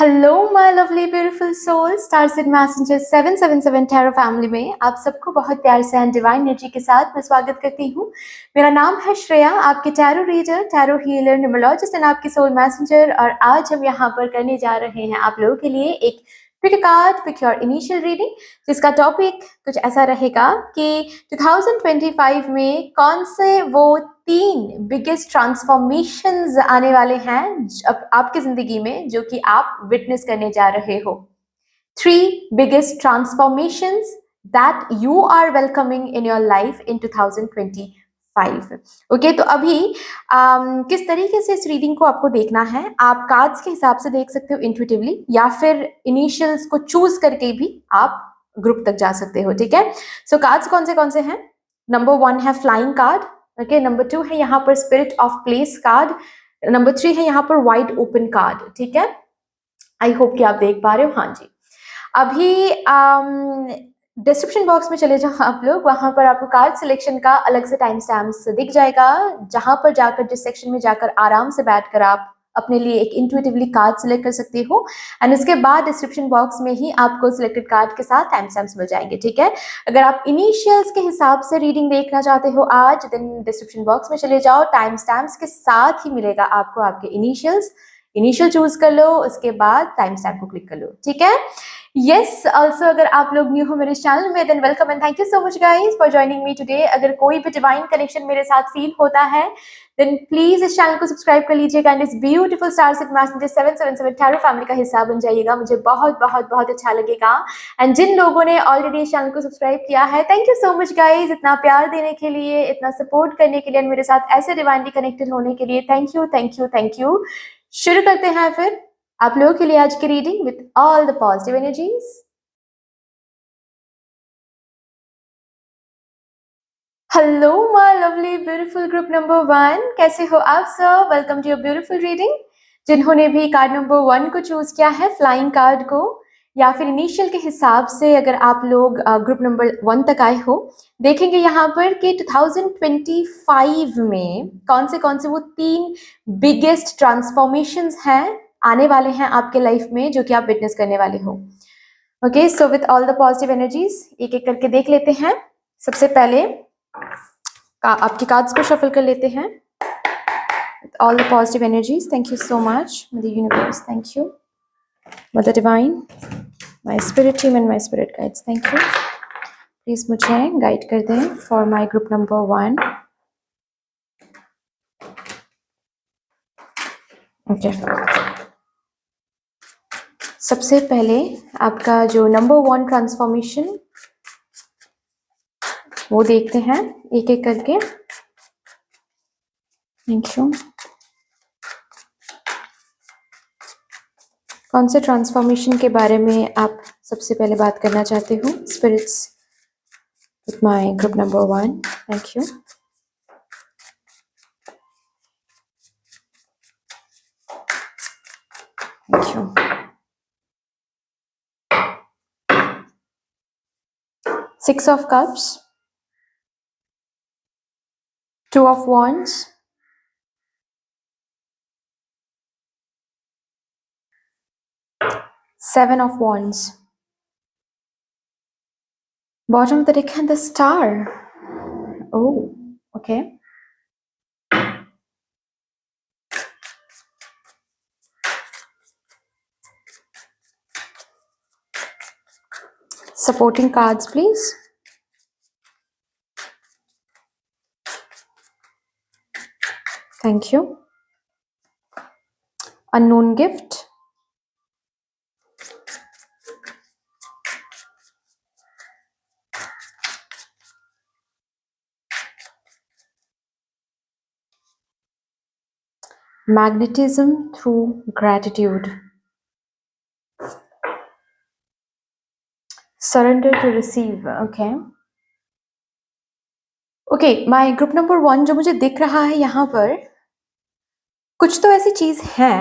Hello my lovely beautiful soul, star seed messenger 777 tarot family में आप सबको बहुत प्यार से एंड डिवाइन एनर्जी के साथ मैं स्वागत करती हूँ। मेरा नाम है श्रेया, आपकी tarot reader, tarot healer, numerologist and आपकी सोल मैसेंजर। और आज हम यहाँ पर करने जा रहे हैं आप लोगों के लिए एक pick card, pick your initial reading, जिसका टॉपिक कुछ ऐसा रहेगा कि 2025 में कौन से वो 3 बिगेस्ट ट्रांसफॉर्मेशंस आने वाले हैं अब आपकी जिंदगी में, जो कि आप विटनेस करने जा रहे हो। 3 biggest transformations that you are welcoming in your life in 2025. Okay, तो अभी किस तरीके से इस रीडिंग को आपको देखना है, आप कार्ड्स के हिसाब से देख सकते हो इंट्यूटिवली, या फिर इनिशियल्स को चूज करके भी आप ग्रुप तक जा सकते हो। ठीक है, सो कार्ड्स कौन से हैं? नंबर 1 है फ्लाइंग कार्ड, ओके। नंबर 2 है यहाँ पर spirit of place card. Number 3 है यहाँ पर वाइड ओपन कार्ड। ठीक है, आई होप कि आप देख पा रहे हो। हाँ जी, अभी डिस्क्रिप्शन बॉक्स में चले जाओ आप लोग, वहां पर आपको कार्ड सिलेक्शन का अलग से टाइम स्टैम्प्स दिख जाएगा, जहां पर जाकर जिस सेक्शन में जाकर आराम से बैठकर आप अपने लिए एक इंट्यूटिवली कार्ड सिलेक्ट कर सकते हो। एंड उसके बाद डिस्क्रिप्शन बॉक्स में ही आपको सिलेक्टेड कार्ड के साथ टाइम स्टैम्प्स मिल जाएंगे। ठीक है, अगर आप इनिशियल्स के हिसाब से रीडिंग देखना चाहते हो आज, देन डिस्क्रिप्शन बॉक्स में चले जाओ, टाइम स्टैम्प्स के साथ ही मिलेगा आपको आपके इनिशियल चूज कर लो, उसके बाद टाइम स्टैम्प को क्लिक कर लो। ठीक है, यस, ऑल्सो अगर आप लोग न्यू हो मेरे चैनल में, than welcome and thank you so much guys for joining me today. अगर कोई भी डिवाइन कनेक्शन मेरे साथ फील होता है, देन प्लीज इस चैनल को सब्सक्राइब कर लीजिएगा एंड इस beautiful star seed messenger 777 tarot family का हिस्सा बन जाइएगा। मुझे बहुत बहुत बहुत अच्छा लगेगा। एंड जिन लोगों ने ऑलरेडी इस चैनल को सब्सक्राइब किया है, thank you so much guys, इतना प्यार देने के लिए, इतना सपोर्ट करने के लिए, मेरे साथ ऐसे डिवाइनली कनेक्टेड होने के लिए thank you thank you thank you. शुरू करते हैं फिर आप लोगों के लिए आज की reading with all the positive energies. Hello my lovely beautiful group number 1, कैसे हो आप सब? Welcome to your beautiful reading. जिन्होंने भी कार्ड नंबर 1 को चूज किया है, फ्लाइंग कार्ड को, या फिर इनिशियल के हिसाब से अगर आप लोग ग्रुप नंबर 1 तक आए हो, देखेंगे यहाँ पर कि 2025 में कौन से वो 3 बिगेस्ट ट्रांसफॉर्मेशंस हैं, आने वाले हैं आपके लाइफ में, जो कि आप विटनेस करने वाले हो। Okay, so with all the positive energies एक एक करके देख लेते हैं। सबसे पहले आपके कार्ड्स को शफल कर लेते हैं। All the positive energies, thank you so much, Mother Universe, thank you, Mother Divine, my spirit team and my spirit guides, thank you. Please मुझे गाइड कर दें for my group number 1. Okay. सबसे पहले आपका जो नंबर 1 ट्रांसफॉर्मेशन, वो देखते हैं एक एक करके। Thank you. कौन से ट्रांसफॉर्मेशन के बारे में आप सबसे पहले बात करना चाहते हो spirits with my group number 1? Thank you. Thank you. Six of Cups, 2 of Wands, Seven of Wands, bottom of the deck and the Star. Oh, okay. Supporting cards, please. Thank you. Unknown gift. Magnetism through gratitude. Surrender to receive. Okay. Okay, my group number 1 जो मुझे दिख रहा है यहाँ पर, कुछ तो ऐसी चीज है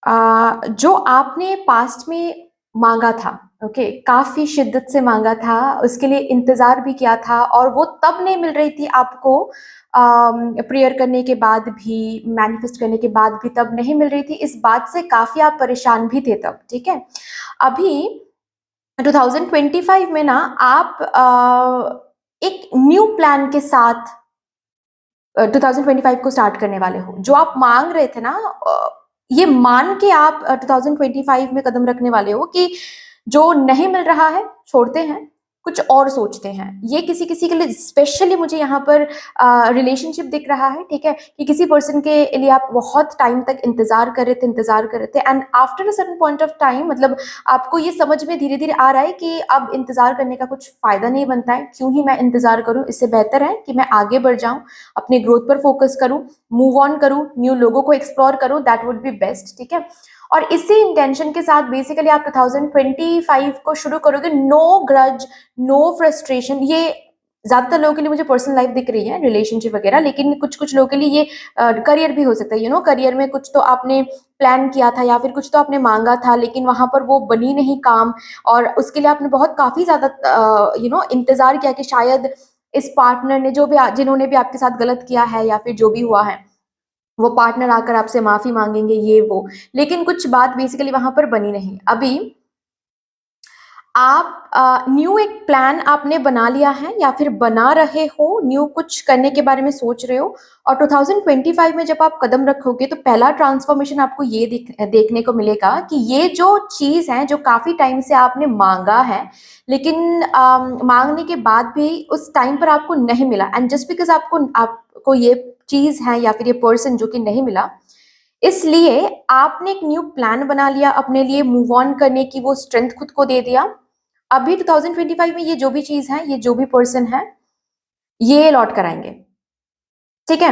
जो आपने पास्ट में मांगा था, ओके, काफ़ी शिद्दत से माँगा था, उसके लिए इंतज़ार भी किया था और वो तब नहीं मिल रही थी आपको प्रेयर करने के बाद भी, मैनिफेस्ट करने के बाद भी तब नहीं मिल रही थी, इस बात से काफ़ी आप परेशान भी थे तब, ठीक है? अभी 2025 में ना आप एक न्यू प्लान के साथ 2025 को स्टार्ट करने वाले हो। जो आप माँग रहे थे ना ये मान के आप 2025 में कदम रखने वाले हो कि जो नहीं मिल रहा है, छोड़ते हैं, कुछ और सोचते हैं। ये किसी-किसी के लिए स्पेशली मुझे यहाँ पर रिलेशनशिप दिख रहा है, ठीक है? कि किसी पर्सन के लिए आप बहुत टाइम तक इंतज़ार कर रहे थे and after a certain point of time मतलब आपको ये समझ में धीरे-धीरे आ रहा है कि अब इंतज़ार करने का कुछ फ़ायदा नहीं बनता है, क्यों ही मैं इंतज़ार करूँ? इससे बेहतर है कि मैं आगे बढ़ जाऊँ, अपने ग्रोथ पर फ़ोकस करूँ, मूव ऑन करूँ, न्यू लोगों को एक्सप्लोर करूँ, दैट वुड बी बेस्ट, ठीक है? और इसी इंटेंशन के साथ बेसिकली आप 2025 को शुरू करोगे, नो ग्रज, नो फ्रस्ट्रेशन। ये ज़्यादातर लोगों के लिए मुझे पर्सनल लाइफ दिख रही है, रिलेशनशिप वगैरह, लेकिन कुछ-कुछ लोगों के लिए ये करियर भी हो सकता है, करियर में कुछ तो आपने प्लान किया था या फिर कुछ तो आपने माँगा था, लेकिन वहाँ पर वो बनी नहीं काम और उसके लिए आपने बहुत काफ़ी ज़्यादा इंतज़ार किया कि शायद इस पार्टनर ने जिन्होंने भी आपके साथ गलत किया है या फिर जो भी हुआ है, वो पार्टनर आकर आपसे माफ़ी माँगेंगे, ये वो। लेकिन कुछ बात बेसिकली वहाँ पर बनी नहीं। अभी आप न्यू एक प्लान आपने बना लिया है या फिर बना रहे हो, न्यू कुछ करने के बारे में सोच रहे हो और 2025 में जब आप कदम रखोगे तो पहला ट्रांसफॉर्मेशन आपको ये देखने को मिलेगा कि ये जो चीज़ है, जो काफ़ी टाइम से आपने माँगा है, लेकिन माँगने के बाद भी उस टाइम पर आपको नहीं मिला एंड जस्ट बिकॉज़ आपको ये चीज़ है या फिर ये पर्सन जो कि नहीं मिला, इसलिए आपने एक न्यू प्लान बना लिया अपने लिए मूव ऑन करने की वो स्ट्रेंथ खुद को दे दिया। अभी 2025 में ये जो भी चीज़ है, ये जो भी पर्सन है, ये लौट कर आएँगे। ठीक है?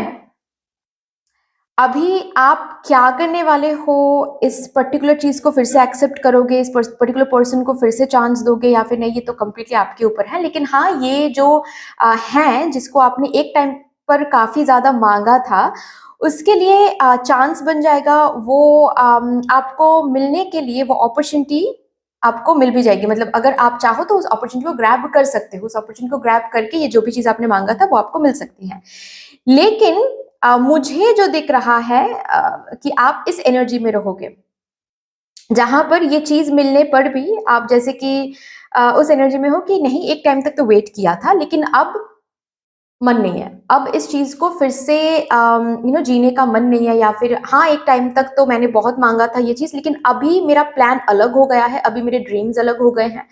अभी आप क्या करने वाले हो, इस पर्टिकुलर चीज़ को फिर से एक्सेप्ट करोगे, इस पर्टिकुलर पर्सन को फिर से चांस दोगे या फिर नहीं, ये तो कंप्लीटली आपके ऊपर है। लेकिन हाँ, ये जो हैं, जिसको आपने एक टाइम पर काफ़ी ज़्यादा माँगा था, उसके लिए चांस बन जाएगा, वो आपको मिलने के लिए वो अपॉर्च्युनिटी आपको मिल भी जाएगी। मतलब अगर आप चाहो तो उस अपॉर्च्युनिटी को ग्रैब कर सकते हो, उस अपॉर्च्युनिटी को ग्रैब करके ये जो भी चीज़ आपने माँगा था, वो आपको मिल सकती है। लेकिन मुझे जो दिख रहा है कि आप इस एनर्जी में रहोगे, जहाँ पर ये चीज़ मिलने पर भी आप जैसे कि उस एनर्जी में हो कि नहीं एक टाइम तक तो वेट किया था, लेकिन अब मन नहीं है। अब इस चीज़ को फिर से जीने का मन नहीं है या फिर हाँ, एक टाइम तक तो मैंने बहुत माँगा था ये चीज़, लेकिन अभी मेरा प्लान अलग हो गया है, अभी मेरे ड्रीम्स अलग हो गए हैं।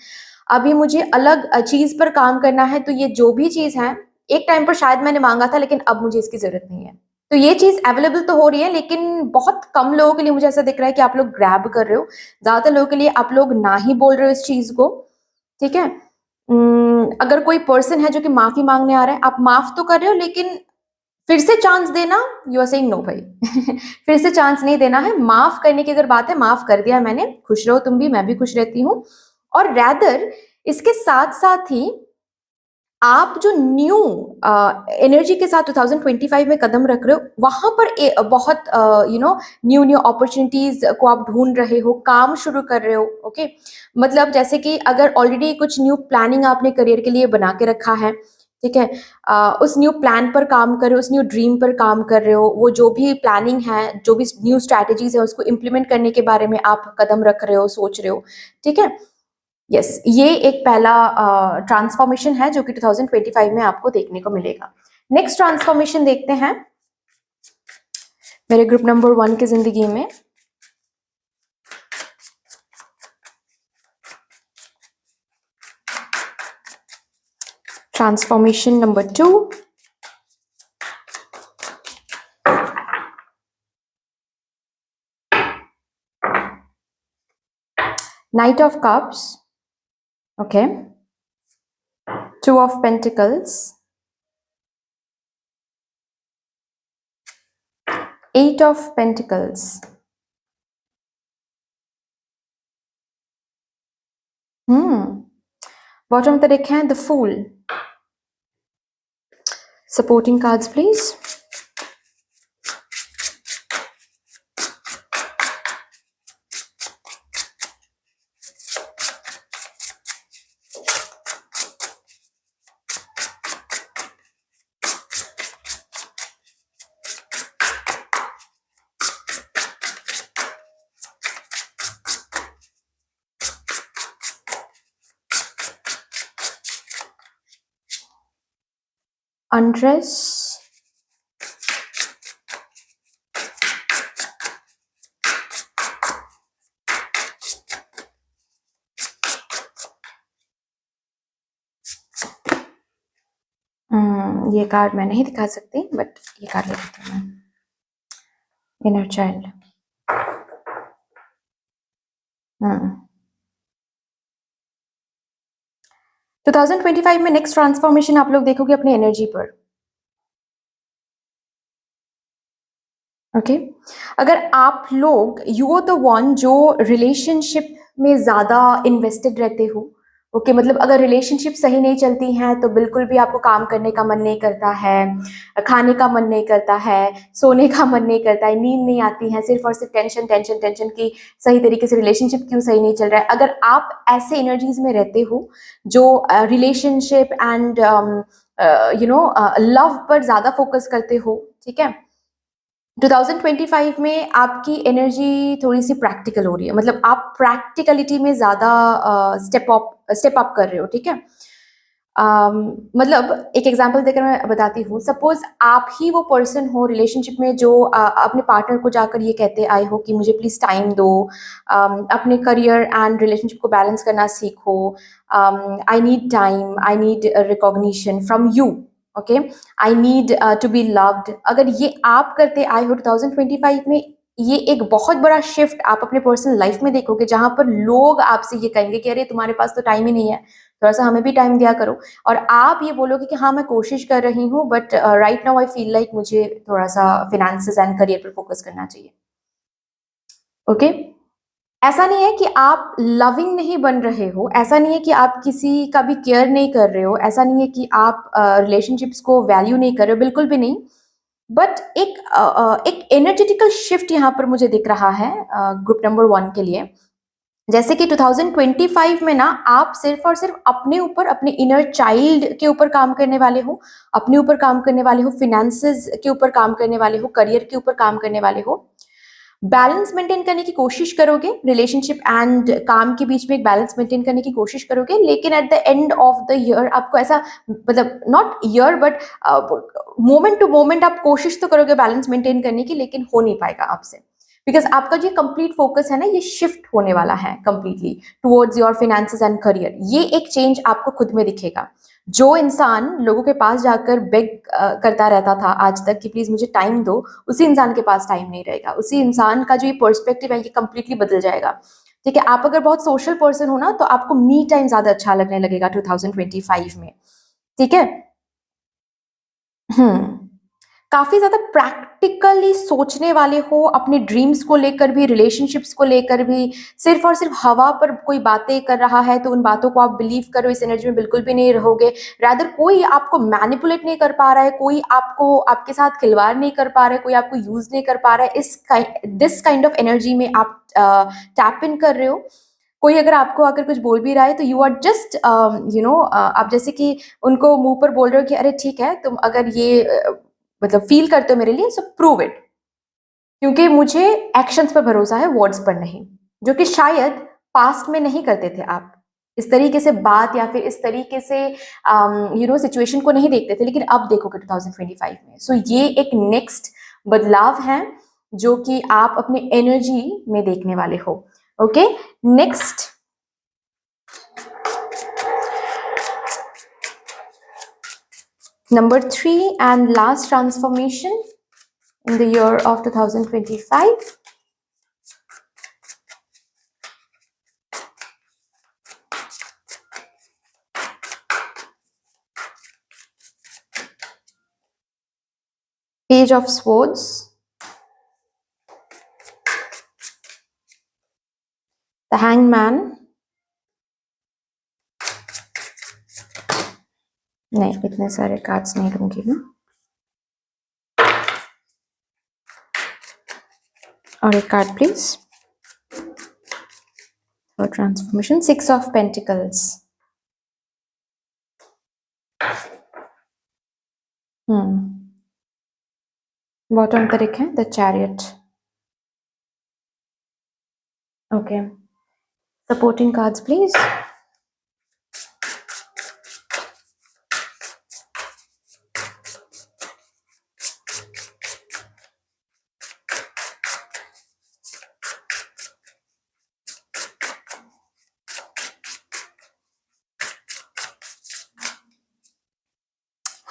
अभी मुझे अलग चीज़ पर काम करना है, तो ये जो भी चीज़ है, एक टाइम पर शायद मैंने माँगा था, लेकिन अब मुझे इसकी ज़रूरत नहीं है। तो ये चीज़ अवेलेबल तो हो रही है, लेकिन बहुत कम लोगों के लिए मुझे ऐसा दिख रहा है कि आप लोग ग्रैब कर रहे हो। ज़्यादातर लोगों के लिए आप लोग ना ही बोल रहे हो इस चीज़ को, ठीक है? अगर कोई पर्सन है जो कि माफ़ी माँगने आ रहा है, आप माफ़ तो कर रहे हो लेकिन फिर से चांस देना, यू आर सेइंग नो भाई। फिर से चांस नहीं देना है, माफ़ करने की अगर बात है, माफ़ कर दिया मैंने, खुश रहो तुम भी, मैं भी खुश रहती हूँ। और रैदर इसके साथ-साथ ही आप जो न्यू एनर्जी के साथ 2025 में कदम रख रहे हो, वहाँ पर बहुत न्यू-न्यू अपॉर्च्युनिटीज़ को आप ढूँढ रहे हो, काम शुरू कर रहे हो, ओके? मतलब जैसे कि अगर ऑलरेडी कुछ न्यू प्लानिंग आपने करियर के लिए बना के रखा है, ठीक है? उस न्यू प्लान पर काम कर रहे हो, उस न्यू ड्रीम पर काम कर रहे हो, वो जो भी प्लानिंग है, जो भी न्यू स्ट्रैटेजीज़ है, उसको इम्प्लीमेंट करने के बारे में आप कदम रख रहे हो, सोच रहे हो, ठीक है? यस, ये एक पहला ट्रांसफॉर्मेशन है जो कि 2025 में आपको देखने को मिलेगा। नेक्स्ट ट्रांसफॉर्मेशन देखते हैं मेरे ग्रुप नंबर 1 की ज़िंदगी में। Transformation number 2, knight of cups, okay, 2 of pentacles, 8 of pentacles, bottom पे देखें the fool. Supporting cards please. अनड्रेस, ये कार्ड मैं नहीं दिखा सकती बट ये कार्ड ले लेती हूँ मैं। Inner child. 2025 में नेक्स्ट ट्रांसफॉर्मेशन आप लोग देखोगे अपने एनर्जी पर। ओके अगर आप लोग यू आर द वन जो रिलेशनशिप में ज़्यादा इन्वेस्टेड रहते हो, ओके मतलब अगर रिलेशनशिप सही नहीं चलती हैं तो बिल्कुल भी आपको काम करने का मन नहीं करता है, खाने का मन नहीं करता है, सोने का मन नहीं करता है, नींद नहीं आती है, सिर्फ और सिर्फ टेंशन टेंशन टेंशन की सही तरीके से रिलेशनशिप क्यों सही नहीं चल रहा है। अगर आप ऐसे एनर्जीज में रहते हो जो रिलेशनशिप एंड लव पर ज़्यादा फोकस करते हो, ठीक है, 2025 में आपकी एनर्जी थोड़ी सी प्रैक्टिकल हो रही है, मतलब आप प्रैक्टिकलिटी में ज़्यादा स्टेप अप कर रहे हो, ठीक है। मतलब एक एग्जांपल देकर मैं बताती हूँ, सपोज आप ही वो पर्सन हो रिलेशनशिप में जो अपने पार्टनर को जाकर ये कहते आए हो कि मुझे प्लीज़ टाइम दो, अपने करियर एंड रिलेशनशिप को बैलेंस करना सीखो, I need time, I need recognition from you, okay, I need to be loved. अगर ये आप करते आए हो 2025 में, ये एक बहुत बड़ा शिफ्ट आप अपने पर्सनल लाइफ में देखोगे जहां पर लोग आपसे ये कहेंगे कि अरे तुम्हारे पास तो टाइम ही नहीं है, थोड़ा सा हमें भी टाइम दिया करो। और आप ये बोलोगे कि हाँ मैं कोशिश कर रही हूँ but right now I feel like मुझे थोड़ा सा फिनेंसेस एंड करियर पर फोकस करना चाहिए। ओके ऐसा नहीं है कि आप लविंग नहीं बन रहे हो, ऐसा नहीं है कि आप किसी का भी केयर नहीं कर रहे हो, ऐसा नहीं है कि आप रिलेशनशिप्स को वैल्यू नहीं कर रहे हो, बिल्कुल भी नहीं। बट एक एनर्जेटिकल शिफ्ट यहाँ पर मुझे दिख रहा है ग्रुप नंबर 1 के लिए। जैसे कि 2025 में ना आप सिर्फ और सिर्फ अपने ऊपर, अपने इनर चाइल्ड के ऊपर काम करने वाले हो, अपने ऊपर काम करने वाले हो, फिनेंसेस के ऊपर काम करने वाले हो, करियर के ऊपर काम करने वाले हो, बैलेंस मेंटेन करने की कोशिश करोगे, रिलेशनशिप एंड काम के बीच में एक बैलेंस मेंटेन करने की कोशिश करोगे, लेकिन at the end of the year आपको ऐसा, मतलब not year but moment to moment आप कोशिश तो करोगे बैलेंस मेंटेन करने की, लेकिन हो नहीं पाएगा आपसे, बिकॉज आपका जो कंप्लीट फोकस है ना ये शिफ्ट होने वाला है completely towards your finances and career. ये एक चेंज आपको खुद में दिखेगा। जो इंसान लोगों के पास जाकर बेग करता रहता था आज तक कि प्लीज मुझे टाइम दो, उसी इंसान के पास टाइम नहीं रहेगा, उसी इंसान का जो ये पर्सपेक्टिव है ये कंप्लीटली बदल जाएगा। ठीक है, आप अगर बहुत सोशल पर्सन हो ना तो आपको मी टाइम ज्यादा अच्छा लगने लगेगा 2025 में। ठीक है, काफी ज्यादा प्रैक्टिकली सोचने वाले हो, अपने ड्रीम्स को लेकर भी, रिलेशनशिप्स को लेकर भी। सिर्फ और सिर्फ हवा पर कोई बातें कर रहा है तो उन बातों को आप बिलीव करो, इस एनर्जी में बिल्कुल भी नहीं रहोगे। रादर कोई आपको मैनिपुलेट नहीं कर पा रहा है, कोई आपको, आपके साथ खिलवाड़ नहीं कर पा रहा है, कोई आपको यूज नहीं कर पा रहा है, दिस काइंड ऑफ एनर्जी में आप टैप इन कर रहे हो। कोई अगर आपको अगर कुछ बोल भी रहा है तो यू आर जस्ट आप जैसे कि उनको मुंह पर बोल रहे हो कि अरे ठीक है, तुम अगर ये मतलब फील करते हो मेरे लिए, सो प्रूव इट, क्योंकि मुझे एक्शंस पर भरोसा है, वर्ड्स पर नहीं, जो कि शायद पास्ट में नहीं करते थे आप, इस तरीके से बात या फिर इस तरीके से सिचुएशन को नहीं देखते थे, लेकिन अब देखोगे 2025 में। सो ये एक नेक्स्ट बदलाव है जो कि आप अपने एनर्जी में देखने वाले हो। Okay, next number 3 and last transformation in the year of 2025. Page of Swords, the Hanged Man, नहीं इतने सारे कार्ड्स नहीं लूंगी मैं, और एक card please for transformation, 6 of Pentacles, bottom पर एक है the chariot. Okay, supporting cards please.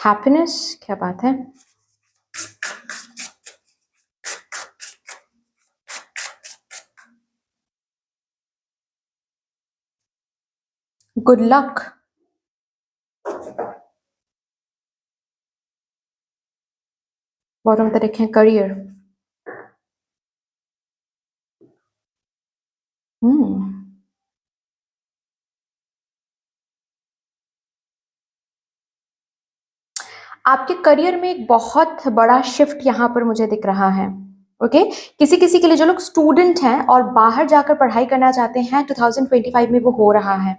Happiness, क्या बात है। Good luck. बॉटम पे देखें करियर। आपके करियर में एक बहुत बड़ा शिफ्ट यहाँ पर मुझे दिख रहा है। ओके, किसी किसी के लिए जो लोग स्टूडेंट हैं और बाहर जाकर पढ़ाई करना चाहते हैं 2025 में वो हो रहा है।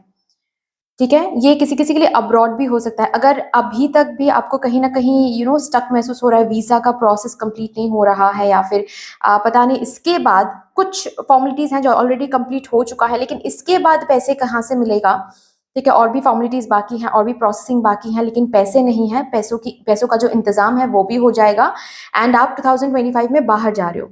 ठीक है, ये किसी किसी के लिए अब्रॉड भी हो सकता है। अगर अभी तक भी आपको कहीं ना कहीं स्टक महसूस हो रहा है, वीजा का प्रोसेस कंप्लीट नहीं हो रहा है, या फिर पता नहीं इसके बाद कुछ फॉर्मेलिटीज हैं जो ऑलरेडी कंप्लीट हो चुका है, लेकिन इसके बाद पैसे कहाँ से मिलेगा। ठीक है, और भी फॉर्मेलिटीज बाकी हैं, और भी प्रोसेसिंग बाकी है, लेकिन पैसे नहीं है। पैसों का जो इंतजाम है वो भी हो जाएगा। एंड आप 2025 में बाहर जा रहे हो,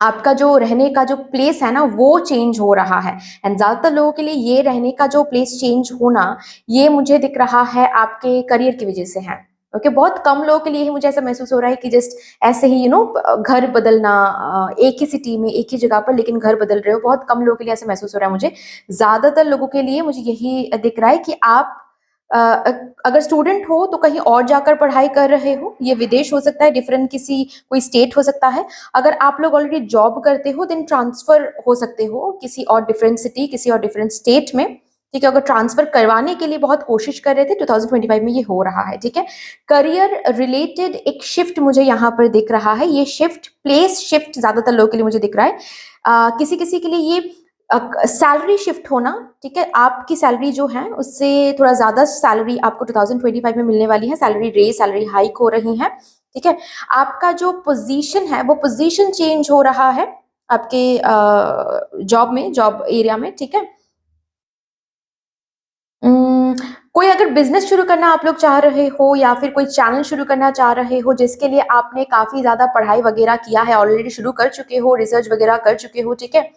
आपका जो रहने का जो प्लेस है ना वो चेंज हो रहा है। एंड ज्यादातर लोगों के लिए ये रहने का जो प्लेस चेंज होना, ये मुझे दिख रहा है आपके करियर की वजह से है। ओके, बहुत कम लोगों के लिए ही मुझे ऐसा महसूस हो रहा है कि जस्ट ऐसे ही घर बदलना, एक ही सिटी में एक ही जगह पर लेकिन घर बदल रहे हो। बहुत कम लोगों के लिए ऐसा महसूस हो रहा है मुझे। ज्यादातर लोगों के लिए मुझे यही दिख रहा है कि आप अगर स्टूडेंट हो तो कहीं और जाकर पढ़ाई कर रहे हो। ये विदेश हो सकता है, डिफरेंट किसी कोई स्टेट हो सकता है। अगर आप लोग ऑलरेडी जॉब करते हो देन ट्रांसफर हो सकते हो किसी और डिफरेंट सिटी, किसी और डिफरेंट स्टेट में। ठीक है, अगर ट्रांसफर करवाने के लिए बहुत कोशिश कर रहे थे 2025 में ये हो रहा है। ठीक है, करियर रिलेटेड एक शिफ्ट मुझे यहाँ पर दिख रहा है। ये शिफ्ट, प्लेस शिफ्ट ज्यादातर लोगों के लिए मुझे दिख रहा है। किसी किसी के लिए ये सैलरी शिफ्ट होना। ठीक है, आपकी सैलरी जो है उससे थोड़ा ज्यादा सैलरी आपको 2025 में मिलने वाली है। सैलरी रेज, सैलरी हाइक हो रही है। ठीक है, आपका जो पोजीशन है वो पोजीशन चेंज हो रहा है आपके जॉब में, जॉब एरिया में। ठीक है, कोई अगर बिजनेस शुरू करना आप लोग चाह रहे हो, या फिर कोई चैनल शुरू करना चाह रहे हो जिसके लिए आपने काफी ज्यादा पढ़ाई वगैरह किया है, ऑलरेडी शुरू कर चुके हो, रिसर्च वगैरह कर चुके हो। ठीक है,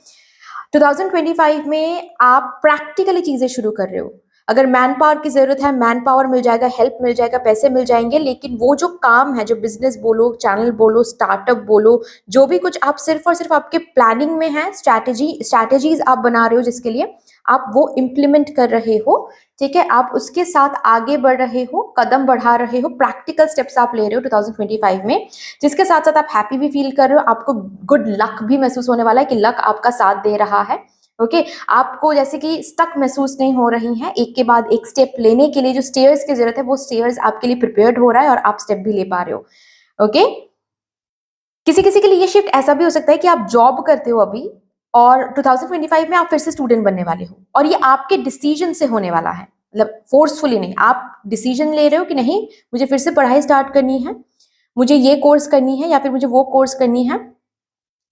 2025 में आप प्रैक्टिकली चीजें शुरू कर रहे हो। अगर मैन पावर की जरूरत है, मैन पावर मिल जाएगा, हेल्प मिल जाएगा, पैसे मिल जाएंगे। लेकिन वो जो काम है, जो बिजनेस बोलो, चैनल बोलो, स्टार्टअप बोलो, जो भी कुछ आप सिर्फ और सिर्फ आपके प्लानिंग में है, स्ट्रैटेजीज आप बना रहे हो जिसके लिए आप वो इम्प्लीमेंट कर रहे हो। ठीक है, आप उसके साथ आगे बढ़ रहे हो, कदम बढ़ा रहे हो, प्रैक्टिकल स्टेप्स आप ले रहे हो 2025 में, जिसके साथ साथ आप हैप्पी भी फील कर रहे हो। आपको गुड लक भी महसूस होने वाला है कि लक आपका साथ दे रहा है। ओके, आपको जैसे कि स्टक महसूस नहीं हो रही है। एक के बाद एक स्टेप लेने के लिए जो स्टेयर्स की जरूरत है वो स्टेयर्स आपके लिए प्रिपेयर्ड हो रहा है और आप स्टेप भी ले पा रहे हो। ओके, किसी किसी के लिए ये शिफ्ट ऐसा भी हो सकता है कि आप जॉब करते हो अभी, और 2025 में आप फिर से स्टूडेंट बनने वाले हो, और ये आपके डिसीजन से होने वाला है। मतलब फोर्सफुली नहीं, आप डिसीजन ले रहे हो कि नहीं मुझे फिर से पढ़ाई स्टार्ट करनी है, मुझे ये कोर्स करनी है या फिर मुझे वो कोर्स करनी है।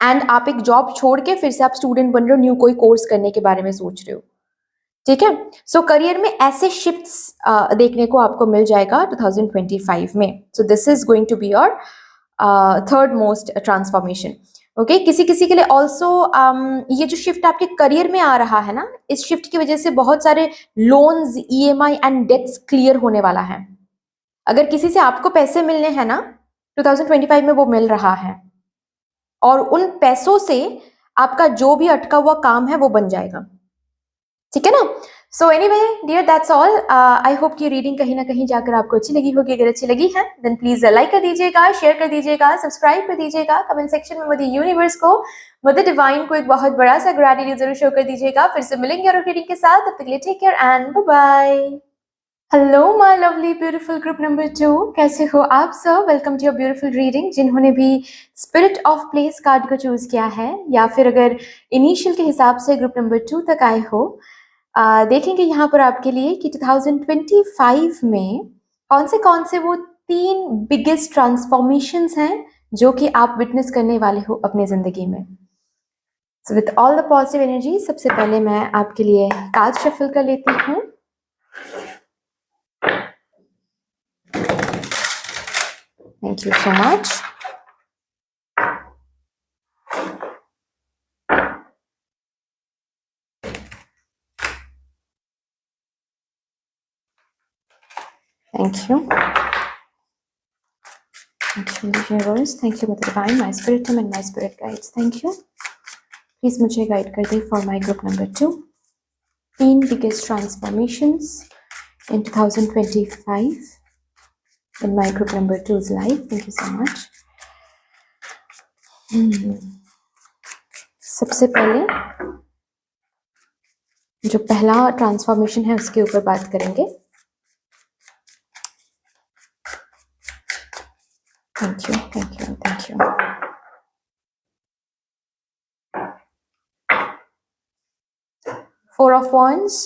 एंड आप एक जॉब छोड़ के फिर से आप स्टूडेंट बन रहे हो, न्यू कोई कोर्स करने के बारे में सोच रहे हो। ठीक है, सो करियर में ऐसे शिफ्ट्स देखने को आपको मिल जाएगा 2025 में। So this is going to be your third most transformation. Okay, किसी किसी के लिए ऑल्सो ये जो शिफ्ट आपके करियर में आ रहा है ना, इस शिफ्ट की वजह से बहुत सारे loans, EMI and debts clear होने वाला है। अगर किसी से आपको पैसे मिलने हैं ना 2025 में, वो मिल रहा है, और उन पैसों से आपका जो भी अटका हुआ काम है वो बन जाएगा। ठीक है ना। So anyway dear, that's all. I hope कि रीडिंग कहीं ना कहीं जाकर आपको अच्छी लगी होगी। अगर अच्छी लगी है देन प्लीज लाइक कर दीजिएगा, शेयर कर दीजिएगा, सब्सक्राइब कर दीजिएगा, कमेंट सेक्शन में मदर यूनिवर्स को, मदर डिवाइन को एक बहुत बड़ा सा ग्रैटिट्यूड जरूर शो कर दीजिएगा। फिर से मिलेंगे और रीडिंग के साथ, तब तक के लिए take care and bye bye. Hello my lovely beautiful group number 2, कैसे हो आप सब। Welcome to your beautiful reading. जिन्होंने भी स्पिरिट ऑफ प्लेस कार्ड को चूज किया है, या फिर अगर इनिशियल के हिसाब से ग्रुप नंबर 2 तक आए हो, देखेंगे यहाँ पर आपके लिए कि 2025 में कौन से वो 3 बिगेस्ट ट्रांसफॉर्मेशंस हैं जो कि आप विटनेस करने वाले हो अपने जिंदगी में। So with all the positive energy, सबसे पहले मैं आपके लिए कार्ड शफल कर लेती हूँ। Thank you so much. Thank you. Universe, thank you mother divine, my spirit team and my spirit guides, thank you. Please मुझे गाइड कर दे for my group number 2, 3 biggest transformations in 2025 in my group number 2's life. Thank you so much. सबसे पहले जो पहला transformation है उसके ऊपर बात करेंगे। Thank you, thank you, thank you. Four of Wands,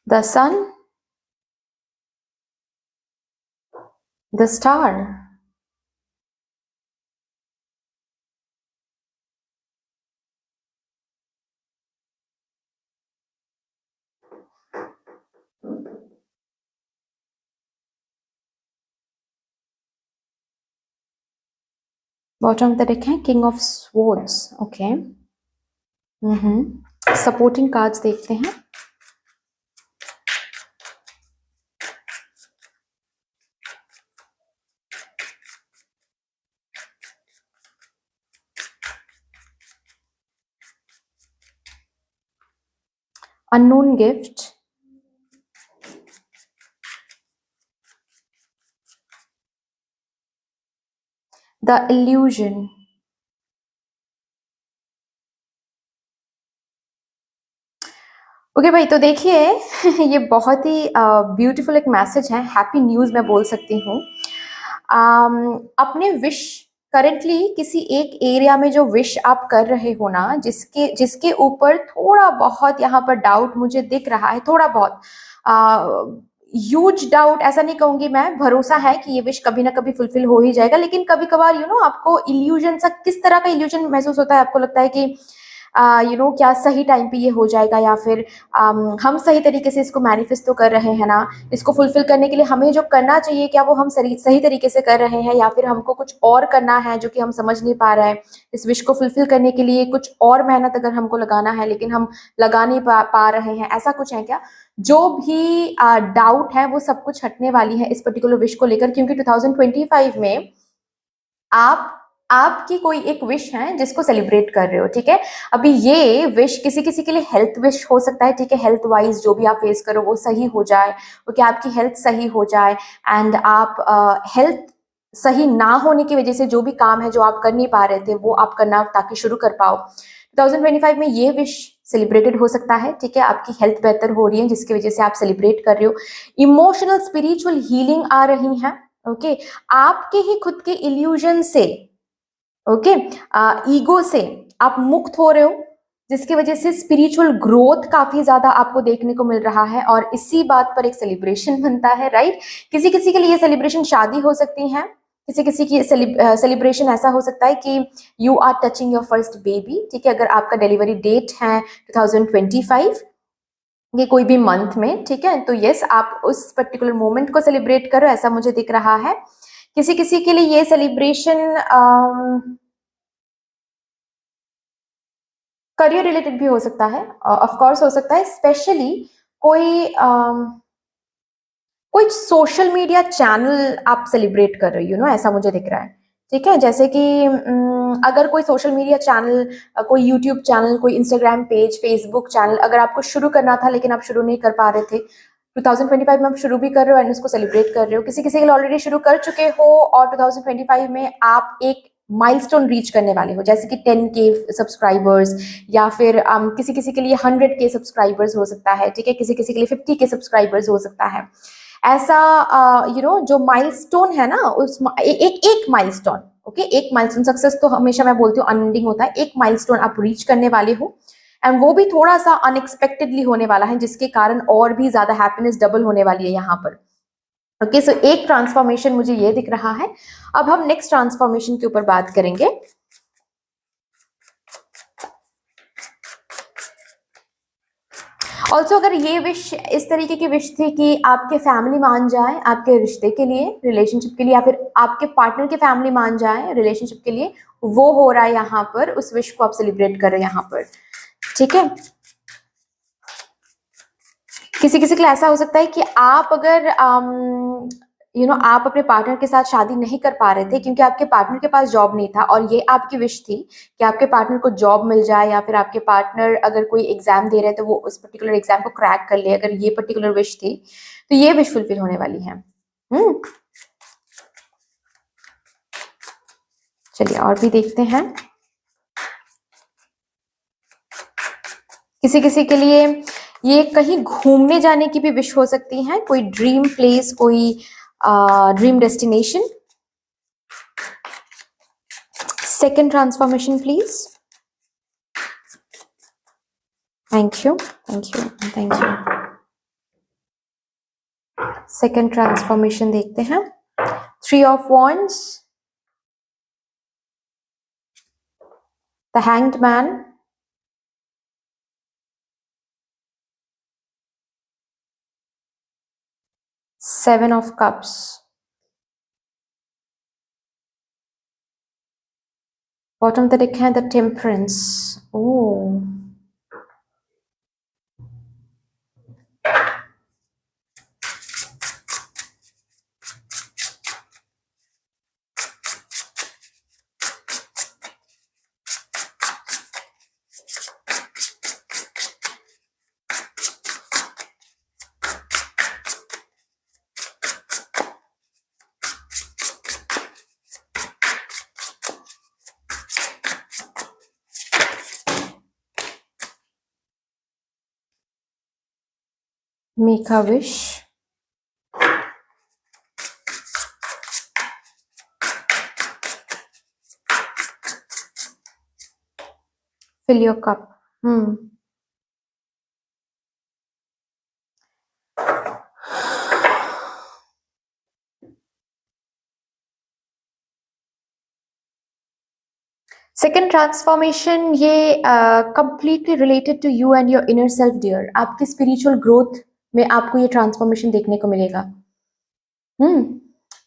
the Sun, the Star, bottom of the deck है king of swords. Okay, supporting cards देखते हैं। unknown gift, the illusion, okay भाई, तो देखिए ये बहुत ही ब्यूटीफुल एक मैसेज है, हैप्पी न्यूज़ मैं बोल सकती हूँ। अपने विश करेंटली किसी एक एरिया में जो विश आप कर रहे हो ना, जिसके ऊपर थोड़ा बहुत यहाँ पर डाउट मुझे दिख रहा है, थोड़ा बहुत ह्यूज डाउट ऐसा नहीं कहूंगी मैं, भरोसा है कि ये विश कभी ना कभी फुलफिल हो ही जाएगा। लेकिन कभी कभार आपको इल्यूजन सा, किस तरह का इल्यूजन महसूस होता है, आपको लगता है कि क्या सही टाइम पे ये हो जाएगा, या फिर हम सही तरीके से इसको मैनिफेस्ट तो कर रहे हैं ना, इसको फुलफिल करने के लिए हमें जो करना चाहिए क्या वो हम सही तरीके से कर रहे हैं, या फिर हमको कुछ और करना है जो कि हम समझ नहीं पा रहे हैं। इस विश को फुलफिल करने के लिए कुछ और मेहनत अगर हमको लगाना है लेकिन हम लगा नहीं पा रहे हैं, ऐसा कुछ है क्या? जो भी डाउट है वो सब कुछ हटने वाली है इस पर्टिकुलर विश को लेकर, क्योंकि 2025 में आपकी कोई एक विश है जिसको सेलिब्रेट कर रहे हो, ठीक है। अभी ये विश किसी के लिए हेल्थ विश हो सकता है, ठीक है। हेल्थ वाइज जो भी आप फेस करो वो सही हो जाए, क्योंकि आपकी हेल्थ सही हो जाए, एंड आप हेल्थ सही ना होने की वजह से जो भी काम है जो आप कर नहीं पा रहे थे वो आप करना ताकि शुरू कर पाओ। 2025 में ये विश सेलिब्रेटेड हो सकता है, ठीक है। आपकी हेल्थ बेहतर हो रही है जिसकी वजह से आप सेलिब्रेट कर रहे हो। इमोशनल स्पिरिचुअल हीलिंग आ रही है, ओके। आपके ही खुद के इल्यूजन से, ओके, ईगो से आप मुक्त हो रहे हो, जिसकी वजह से स्पिरिचुअल ग्रोथ काफी ज्यादा आपको देखने को मिल रहा है, और इसी बात पर एक सेलिब्रेशन बनता है, राइट। किसी के लिए ये सेलिब्रेशन शादी हो सकती है, किसी की सेलिब्रेशन ऐसा हो सकता है कि you are touching your first baby, ठीक है। अगर आपका डिलीवरी डेट है 2025 ये कोई भी मंथ में, ठीक है, तो यस आप उस पर्टिकुलर मोमेंट को सेलिब्रेट करो, ऐसा मुझे दिख रहा है। किसी के लिए ये सेलिब्रेशन करियर रिलेटेड भी हो सकता है, ऑफ कोर्स हो सकता है। स्पेशली कोई सोशल मीडिया चैनल आप सेलिब्रेट कर रही हो, ऐसा मुझे दिख रहा है, ठीक है। जैसे कि अगर कोई सोशल मीडिया चैनल, कोई यूट्यूब चैनल, कोई इंस्टाग्राम पेज, फेसबुक चैनल अगर आपको शुरू करना था लेकिन आप शुरू नहीं कर पा रहे थे, 2025 में आप शुरू भी कर रहे हो एंड उसको सेलिब्रेट कर रहे हो। किसी के लिए ऑलरेडी शुरू कर चुके हो और 2025 में आप एक माइलस्टोन रीच करने वाले हो, जैसे कि 10K सब्सक्राइबर्स, या फिर किसी के लिए 100K सब्सक्राइबर्स हो सकता है, ठीक है। किसी के लिए 50K सब्सक्राइबर्स हो सकता है। ऐसा जो माइलस्टोन है ना, उस एक माइलस्टोन, ओके, एक माइलस्टोन, सक्सेस तो हमेशा मैं बोलती हूँ अनएंडिंग होता है, एक माइलस्टोन आप रीच करने वाले हो, एंड वो भी थोड़ा सा अनएक्सपेक्टेडली होने वाला है, जिसके कारण और भी ज्यादा हैप्पीनेस डबल होने वाली है यहाँ पर, ओके। सो एक ट्रांसफॉर्मेशन मुझे ये दिख रहा है। अब हम नेक्स्ट ट्रांसफॉर्मेशन के ऊपर बात करेंगे। ऑल्सो अगर ये विश इस तरीके की विश थी कि आपके फैमिली मान जाए आपके रिश्ते के लिए, रिलेशनशिप के लिए, या फिर आपके पार्टनर की फैमिली मान जाए रिलेशनशिप के लिए, वो हो रहा है यहाँ पर, उस विश को आप सेलिब्रेट कर रहे हैं यहाँ पर, ठीक है। किसी किसी के लिए ऐसा हो सकता है कि आप अगर आप अपने पार्टनर के साथ शादी नहीं कर पा रहे थे क्योंकि आपके पार्टनर के पास जॉब नहीं था और ये आपकी विश थी कि आपके पार्टनर को जॉब मिल जाए, या फिर आपके पार्टनर अगर कोई एग्जाम दे रहे हैं तो वो उस पर्टिकुलर एग्जाम को क्रैक कर ले, अगर ये पर्टिकुलर विश थी तो ये विश फुलफिल होने वाली है। चलिए और भी देखते हैं। किसी किसी के लिए ये कहीं घूमने जाने की भी विश हो सकती है, कोई ड्रीम प्लेस, कोई dream destination. Second transformation please. Thank you, thank you, thank you. Second transformation देखते हैं। 3 of Wands, the Hanged Man, Seven of Cups, bottom of the deck है the Temperance. Oh, make a wish. Fill your cup. Second transformation ये completely related to you and your inner self dear. आपकी spiritual growth में आपको ये transformation देखने को मिलेगा।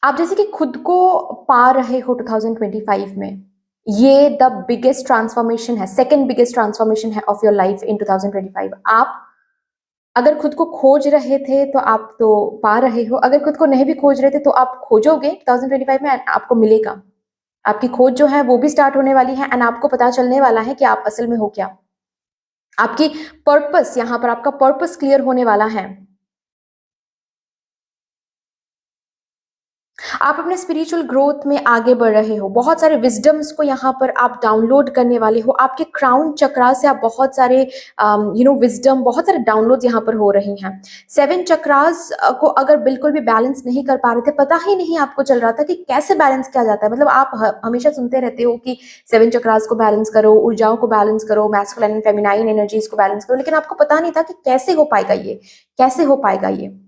आप जैसे कि खुद को पा रहे हो 2025 में, ये द बिगेस्ट ट्रांसफॉर्मेशन है, सेकेंड बिगेस्ट ट्रांसफॉर्मेशन है ऑफ योर लाइफ इन 2025। आप अगर खुद को खोज रहे थे तो आप तो पा रहे हो, अगर खुद को नहीं भी खोज रहे थे तो आप खोजोगे 2025 में, आपको मिलेगा। आपकी खोज जो है वो भी स्टार्ट होने वाली है एंड आपको पता चलने वाला है कि आप असल में हो क्या। आपकी पर्पस, यहां पर आपका पर्पस क्लियर होने वाला है। आप अपने स्पिरिचुअल ग्रोथ में आगे बढ़ रहे हो, बहुत सारे विजडम्स को यहाँ पर आप डाउनलोड करने वाले हो। आपके क्राउन चक्रा से आप बहुत सारे विजडम, बहुत सारे डाउनलोड्स यहाँ पर हो रहे हैं। 7 चक्रास को अगर बिल्कुल भी बैलेंस नहीं कर पा रहे थे, पता ही नहीं आपको चल रहा था कि कैसे बैलेंस किया जाता है। मतलब आप हमेशा सुनते रहते हो कि 7 चक्रास को बैलेंस करो, ऊर्जाओं को बैलेंस करो, मैस्कुलाइन एंड फेमिनाइन एनर्जीज को बैलेंस करो, लेकिन आपको पता नहीं था कि कैसे हो पाएगा ये, कैसे हो पाएगा ये।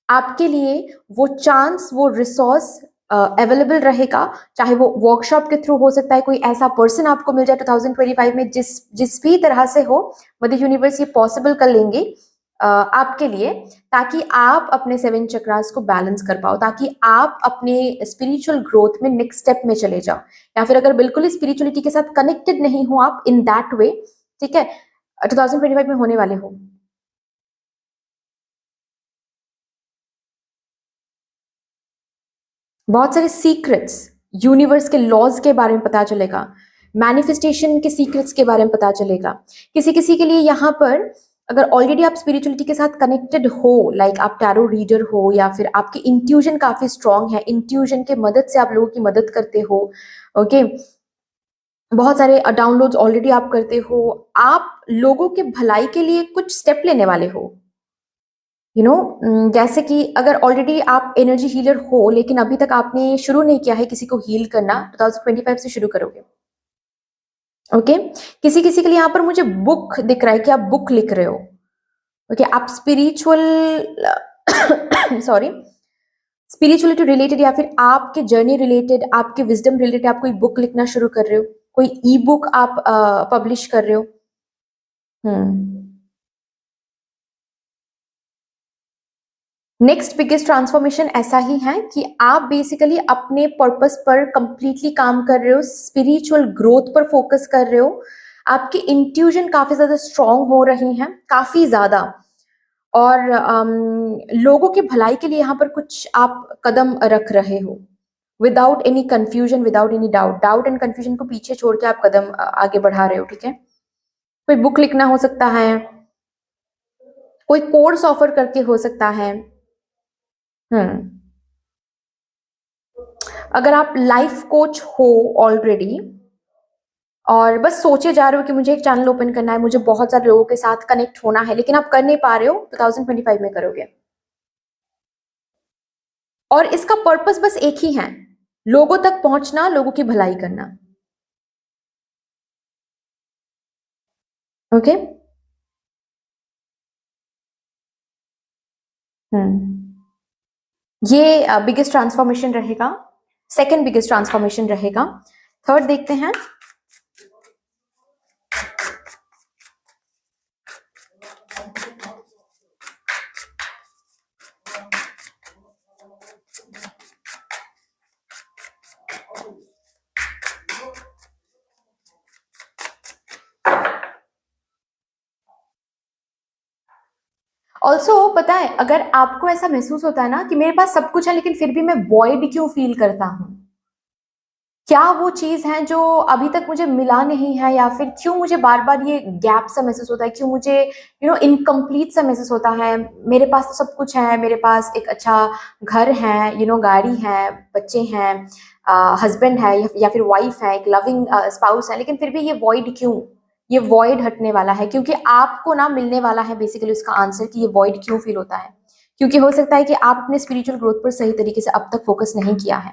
आपके लिए वो चांस, वो रिसोर्स अवेलेबल रहेगा, चाहे वो वर्कशॉप के थ्रू हो सकता है, कोई ऐसा पर्सन आपको मिल जाए 2025 में जिस भी तरह से हो, मदर यूनिवर्स ये पॉसिबल कर लेंगे आपके लिए, ताकि आप अपने 7 चक्रास को बैलेंस कर पाओ, ताकि आप अपने स्पिरिचुअल ग्रोथ में नेक्स्ट स्टेप में चले जाओ। या फिर अगर बिल्कुल ही स्पिरिचुअलिटी के साथ कनेक्टेड नहीं हो आप इन दैट वे, ठीक है, 2025 में होने वाले हो। बहुत सारे सीक्रेट्स, यूनिवर्स के लॉज के बारे में पता चलेगा, मैनिफेस्टेशन के सीक्रेट्स के बारे में पता चलेगा। किसी किसी के लिए यहाँ पर अगर ऑलरेडी आप स्पिरिचुअलिटी के साथ कनेक्टेड हो, लाइक आप टैरो रीडर हो, या फिर आपकी इंट्यूजन काफी स्ट्रांग है, इंट्यूजन के मदद से आप लोगों की मदद करते हो, ओके, बहुत सारे डाउनलोड्स ऑलरेडी आप करते हो, आप लोगों के भलाई के लिए कुछ स्टेप लेने वाले हो। जैसे कि अगर ऑलरेडी आप एनर्जी हीलर हो लेकिन अभी तक आपने शुरू नहीं किया है किसी को हील करना, 2025 से शुरू करोगे। ओके, किसी किसी के लिए यहाँ पर मुझे बुक दिख रहा है कि आप बुक लिख रहे हो। ओके, आप स्पिरिचुअल सॉरी, स्पिरिचुअलिटी रिलेटेड या फिर आपके जर्नी रिलेटेड, आपके विजडम रिलेटेड आप कोई बुक लिखना शुरू कर रहे हो, कोई ई बुक आप पब्लिश कर रहे हो। नेक्स्ट बिगेस्ट ट्रांसफॉर्मेशन ऐसा ही है कि आप बेसिकली अपने पर्पस पर कंप्लीटली काम कर रहे हो, स्पिरिचुअल ग्रोथ पर फोकस कर रहे हो, आपकी इंट्यूजन काफी ज्यादा स्ट्रांग हो रही है, काफी ज्यादा। और लोगों की भलाई के लिए यहाँ पर कुछ आप कदम रख रहे हो, without any confusion, without any doubt. Doubt and confusion को पीछे छोड़ के आप कदम आगे बढ़ा रहे हो, ठीक है। कोई बुक लिखना हो सकता है, कोई कोर्स ऑफर करके हो सकता है। अगर आप लाइफ कोच हो ऑलरेडी और बस सोचे जा रहे हो कि मुझे एक चैनल ओपन करना है, मुझे बहुत सारे लोगों के साथ कनेक्ट होना है, लेकिन आप कर नहीं पा रहे हो, 2025 में करोगे। और इसका पर्पस बस एक ही है, लोगों तक पहुंचना, लोगों की भलाई करना। ओके। ये बिगेस्ट ट्रांसफॉर्मेशन रहेगा, सेकंड बिगेस्ट ट्रांसफॉर्मेशन रहेगा। थर्ड देखते हैं। ऑल्सो पता है, अगर आपको ऐसा महसूस होता है ना कि मेरे पास सब कुछ है लेकिन फिर भी मैं वॉइड क्यों फील करता हूं, क्या वो चीज है जो अभी तक मुझे मिला नहीं है, या फिर क्यों मुझे बार बार ये गैप सा महसूस होता है, क्यों मुझे इनकम्प्लीट सा महसूस होता है। मेरे पास तो सब कुछ है, मेरे पास एक अच्छा घर है, गाड़ी है, बच्चे हैं, हस्बैंड है या फिर वाइफ है, एक लविंग स्पाउस है, लेकिन फिर भी ये वॉइड क्यों, ये वॉइड हटने वाला है क्योंकि आपको ना मिलने वाला है बेसिकली उसका आंसर कि ये वॉइड क्यों फील होता है। क्योंकि हो सकता है कि आप अपने स्पिरिचुअल ग्रोथ पर सही तरीके से अब तक फोकस नहीं किया है,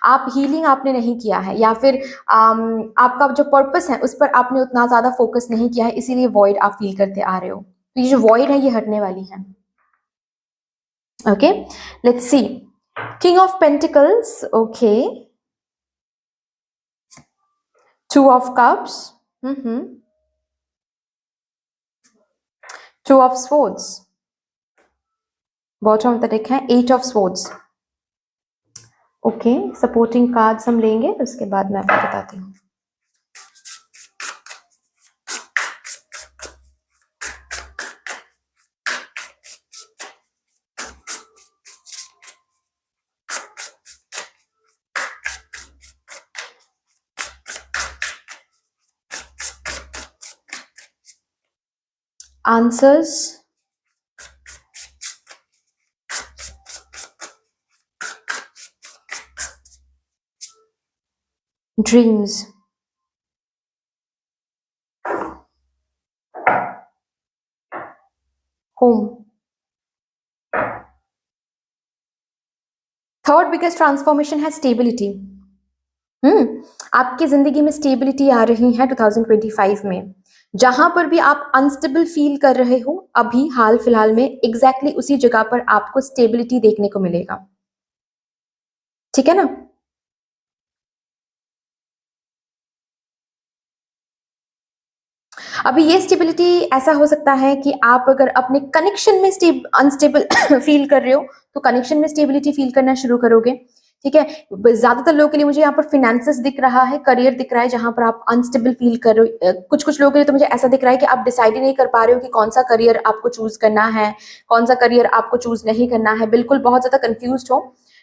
आप हीलिंग आपने नहीं किया है, या फिर आपका जो पर्पस है उस पर आपने उतना ज्यादा फोकस नहीं किया है, इसीलिए वॉइड आप फील करते आ रहे हो। तो ये जो वॉइड है ये हटने वाली है। Okay, let's see. King of pentacles, okay, two of cups, two of swords, bottom of the deck है eight of swords. Okay, supporting cards हम लेंगे, उसके बाद मैं आपको बताती हूँ। Answers, dreams, home. Third biggest transformation है स्टेबिलिटी। आपकी जिंदगी में स्टेबिलिटी आ रही है 2025 में। जहां पर भी आप अनस्टेबल फील कर रहे हो अभी हाल फिलहाल में, एग्जैक्टली उसी जगह पर आपको स्टेबिलिटी देखने को मिलेगा, ठीक है ना। अभी ये स्टेबिलिटी ऐसा हो सकता है कि आप अगर अपने कनेक्शन में अनस्टेबल फील कर रहे हो तो कनेक्शन में स्टेबिलिटी फील करना शुरू करोगे, ठीक है। ज्यादातर लोगों के लिए मुझे यहाँ पर फिनेंसेस दिख रहा है, करियर दिख रहा है, जहां पर आप अनस्टेबल फील कर रहे हो। कुछ कुछ लोगों के लिए तो मुझे ऐसा दिख रहा है कि आप डिसाइड ही नहीं कर पा रहे हो कि कौन सा करियर आपको चूज करना है, कौन सा करियर आपको चूज नहीं करना है, बिल्कुल बहुत ज्यादा कंफ्यूज हो।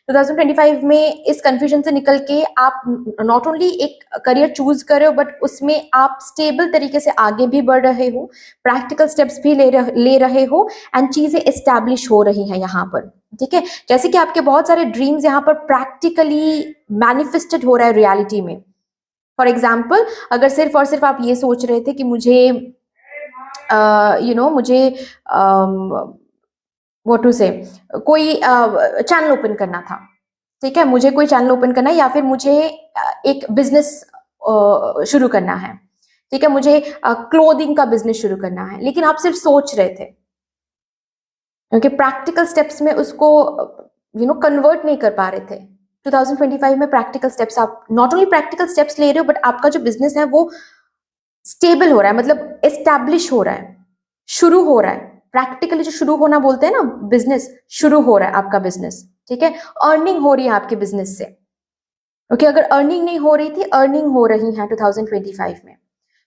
2025 में इस कंफ्यूजन से निकल के आप नॉट ओनली एक करियर चूज कर रहे हो, बट उसमें आप स्टेबल तरीके से आगे भी बढ़ रहे हो, प्रैक्टिकल स्टेप्स भी ले रहे हो, एंड चीजें एस्टैब्लिश हो रही हैं यहाँ पर, ठीक है। जैसे कि आपके बहुत सारे ड्रीम्स यहाँ पर प्रैक्टिकली मैनिफेस्टेड हो रहा है रियलिटी में। फॉर एग्जाम्पल, अगर सिर्फ और सिर्फ आप ये सोच रहे थे कि मुझे मुझे व्हाट टू से कोई चैनल ओपन करना था, ठीक है, मुझे कोई चैनल ओपन करना है, या फिर मुझे एक बिजनेस शुरू करना है, ठीक है, मुझे क्लोथिंग का बिजनेस शुरू करना है, लेकिन आप सिर्फ सोच रहे थे, क्योंकि प्रैक्टिकल स्टेप्स में उसको कन्वर्ट नहीं कर पा रहे थे। 2025 में प्रैक्टिकल स्टेप्स, आप नॉट ओनली प्रैक्टिकल स्टेप्स ले रहे हो, बट आपका जो बिजनेस है वो स्टेबल हो रहा है, मतलब एस्टैब्लिश हो रहा है, शुरू हो रहा है। प्रैक्टिकली जो शुरू होना बोलते हैं ना, बिजनेस शुरू हो रहा है आपका बिजनेस, ठीक है, अर्निंग हो रही है आपके बिजनेस से। ओके, अगर अर्निंग नहीं हो रही थी, अर्निंग हो रही है 2025 में।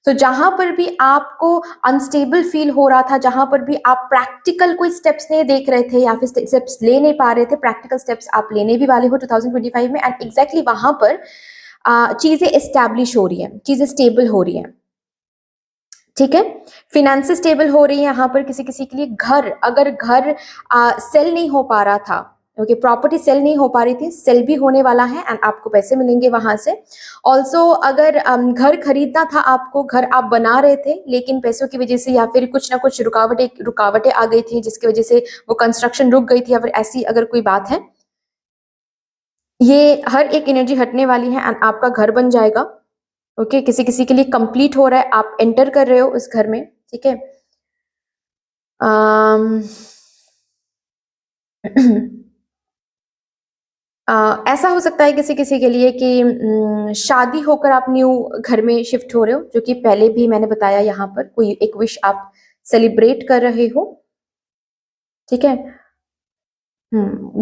तो जहां पर भी आपको अनस्टेबल फील हो रहा था, जहां पर भी आप प्रैक्टिकल कोई स्टेप्स नहीं देख रहे थे या फिर स्टेप्स ले नहीं पा रहे थे, प्रैक्टिकल स्टेप्स आप लेने भी वाले हो 2025 में, एंड एग्जैक्टली वहां पर चीजें एस्टैब्लिश हो रही है, चीजें स्टेबल हो रही हैं। ठीक है, फिनेंस स्टेबल हो रही है यहाँ पर। किसी किसी के लिए घर, अगर घर सेल नहीं हो पा रहा था, ओके, प्रॉपर्टी सेल नहीं हो पा रही थी, सेल भी होने वाला है एंड आपको पैसे मिलेंगे वहां से। ऑल्सो अगर घर खरीदना था आपको, घर आप बना रहे थे लेकिन पैसों की वजह से या फिर कुछ ना कुछ रुकावटें आ गई थी जिसकी वजह से वो कंस्ट्रक्शन रुक गई थी, या फिर ऐसी अगर कोई बात है, ये हर एक एनर्जी हटने वाली है एंड आपका घर बन जाएगा। ओके, किसी किसी के लिए कंप्लीट हो रहा है, आप एंटर कर रहे हो उस घर में। ठीक है, ऐसा हो सकता है किसी किसी के लिए कि शादी होकर आप न्यू घर में शिफ्ट हो रहे हो, जो कि पहले भी मैंने बताया, यहाँ पर कोई एक विश आप सेलिब्रेट कर रहे हो। ठीक है,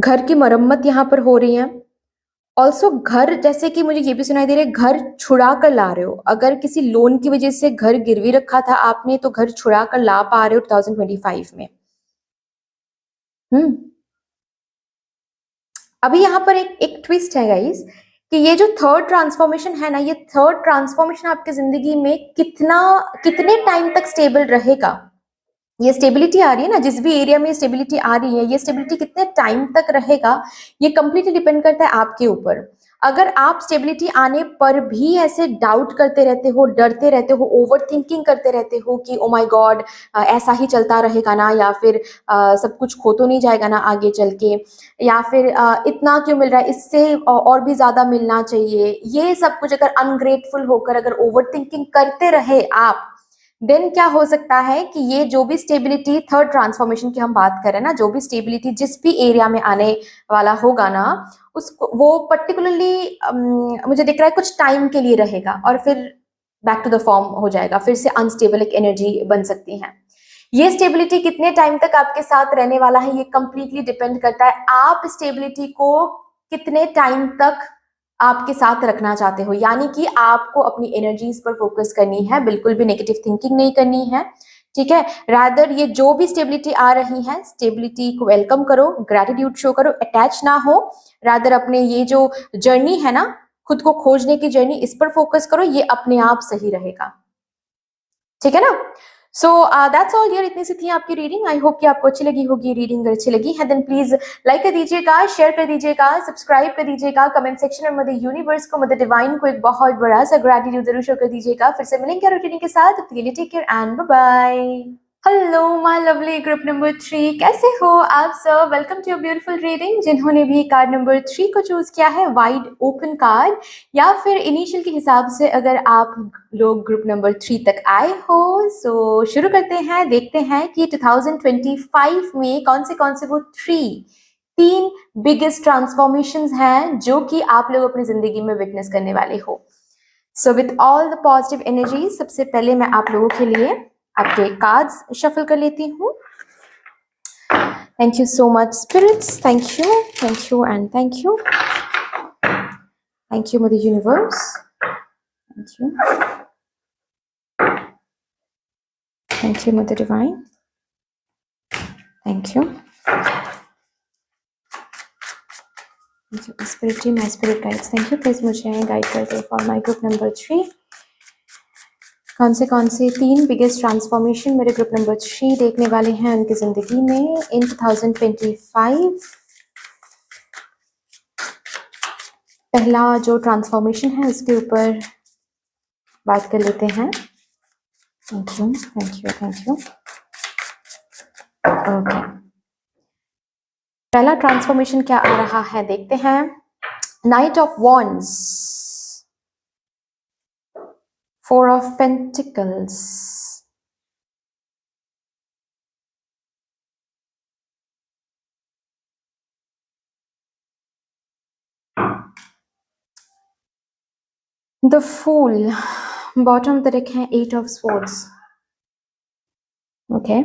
घर की मरम्मत यहाँ पर हो रही है। ऑल्सो घर, जैसे कि मुझे ये भी सुनाई दे रहा है, घर छुड़ा कर ला रहे हो। अगर किसी लोन की वजह से घर गिरवी रखा था आपने, तो घर छुड़ा कर ला पा रहे हो 2025 में। अभी यहाँ पर एक ट्विस्ट है गाइस, कि ये जो थर्ड ट्रांसफॉर्मेशन है ना, ये थर्ड ट्रांसफॉर्मेशन आपकी जिंदगी में कितने टाइम तक स्टेबल रहेगा। ये स्टेबिलिटी आ रही है ना, जिस भी एरिया में स्टेबिलिटी आ रही है, ये स्टेबिलिटी कितने टाइम तक रहेगा, ये कंप्लीटली डिपेंड करता है आपके ऊपर। अगर आप स्टेबिलिटी आने पर भी ऐसे डाउट करते रहते हो, डरते रहते हो, ओवर थिंकिंग करते रहते हो कि ओ माय गॉड ऐसा ही चलता रहेगा ना, या फिर सब कुछ खो तो नहीं जाएगा ना आगे चल के, या फिर इतना क्यों मिल रहा है, इससे और भी ज्यादा मिलना चाहिए, ये सब कुछ अगर अनग्रेटफुल होकर अगर ओवर थिंकिंग करते रहे आप, देन क्या हो सकता है कि ये जो भी स्टेबिलिटी थर्ड ट्रांसफॉर्मेशन की हम बात करें ना, जो भी स्टेबिलिटी जिस भी एरिया में आने वाला होगा ना, उसको वो पर्टिकुलरली मुझे दिख रहा है कुछ टाइम के लिए रहेगा और फिर बैक टू द फॉर्म हो जाएगा, फिर से अनस्टेबल एक एनर्जी बन सकती है। ये स्टेबिलिटी कितने टाइम तक आपके साथ रहने वाला है, ये कंप्लीटली डिपेंड करता है आप स्टेबिलिटी को कितने टाइम तक आपके साथ रखना चाहते हो। यानी कि आपको अपनी एनर्जीज पर फोकस करनी है, बिल्कुल भी नेगेटिव थिंकिंग नहीं करनी है। ठीक है, रादर ये जो भी स्टेबिलिटी आ रही है, स्टेबिलिटी को वेलकम करो, ग्रेटिट्यूड शो करो, अटैच ना हो। रादर अपने ये जो जर्नी है ना, खुद को खोजने की जर्नी, इस पर फोकस करो, ये अपने आप सही रहेगा। ठीक है ना। सो दैट्स ऑल यार, इतनी सी थी आपकी रीडिंग। आई होप कि आपको अच्छी लगी होगी रीडिंग। अगर अच्छी लगी है देन प्लीज लाइक कर दीजिएगा, शेयर कर दीजिएगा, सब्सक्राइब कर दीजिएगा, कमेंट सेक्शन में मदर यूनिवर्स को, मदर डिवाइन को एक बहुत बड़ा सा ग्रेटिट्यूड जरूर शो कर दीजिएगा। फिर से मिलेंगे रीडिंग के साथ, तब तक के लिए take care and bye bye. Hello my lovely group number 3, कैसे हो आप सब? Welcome to your beautiful reading. जिन्होंने भी कार्ड नंबर 3 को चूज किया है, वाइड ओपन कार्ड, या फिर इनिशियल के हिसाब से अगर आप लोग ग्रुप नंबर 3 तक आए हो, सो शुरू करते हैं। देखते हैं कि 2025 में कौन से वो तीन बिगेस्ट ट्रांसफॉर्मेशंस हैं जो कि आप लोग अपनी जिंदगी में विटनेस करने वाले हो। So with all the positive energy, सबसे पहले मैं आप लोगों के लिए आपके कार्ड्स शफल कर लेती हूँ। Thank you so much spirits, thank you and thank you. Thank you mother universe, thank you, thank you mother divine, thank you, spirit team, my spirit guides, thank you. Please मुझे guide कर दे for my group number 3। कौन से 3 biggest transformation मेरे group number 3 देखने वाले हैं उनकी जिंदगी में इन 2025। पहला जो ट्रांसफॉर्मेशन है उसके ऊपर बात कर लेते हैं। Thank you, thank you, thank you. Okay, पहला ट्रांसफॉर्मेशन क्या आ रहा है देखते हैं। Knight of wands, 4 of pentacles, the fool, bottom तरफ है 8 of swords. Okay,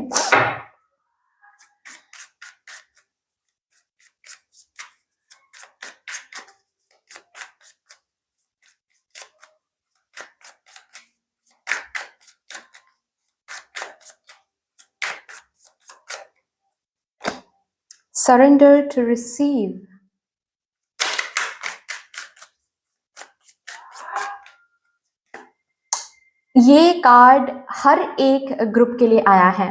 surrender to receive. ये कार्ड हर एक ग्रुप के लिए आया है.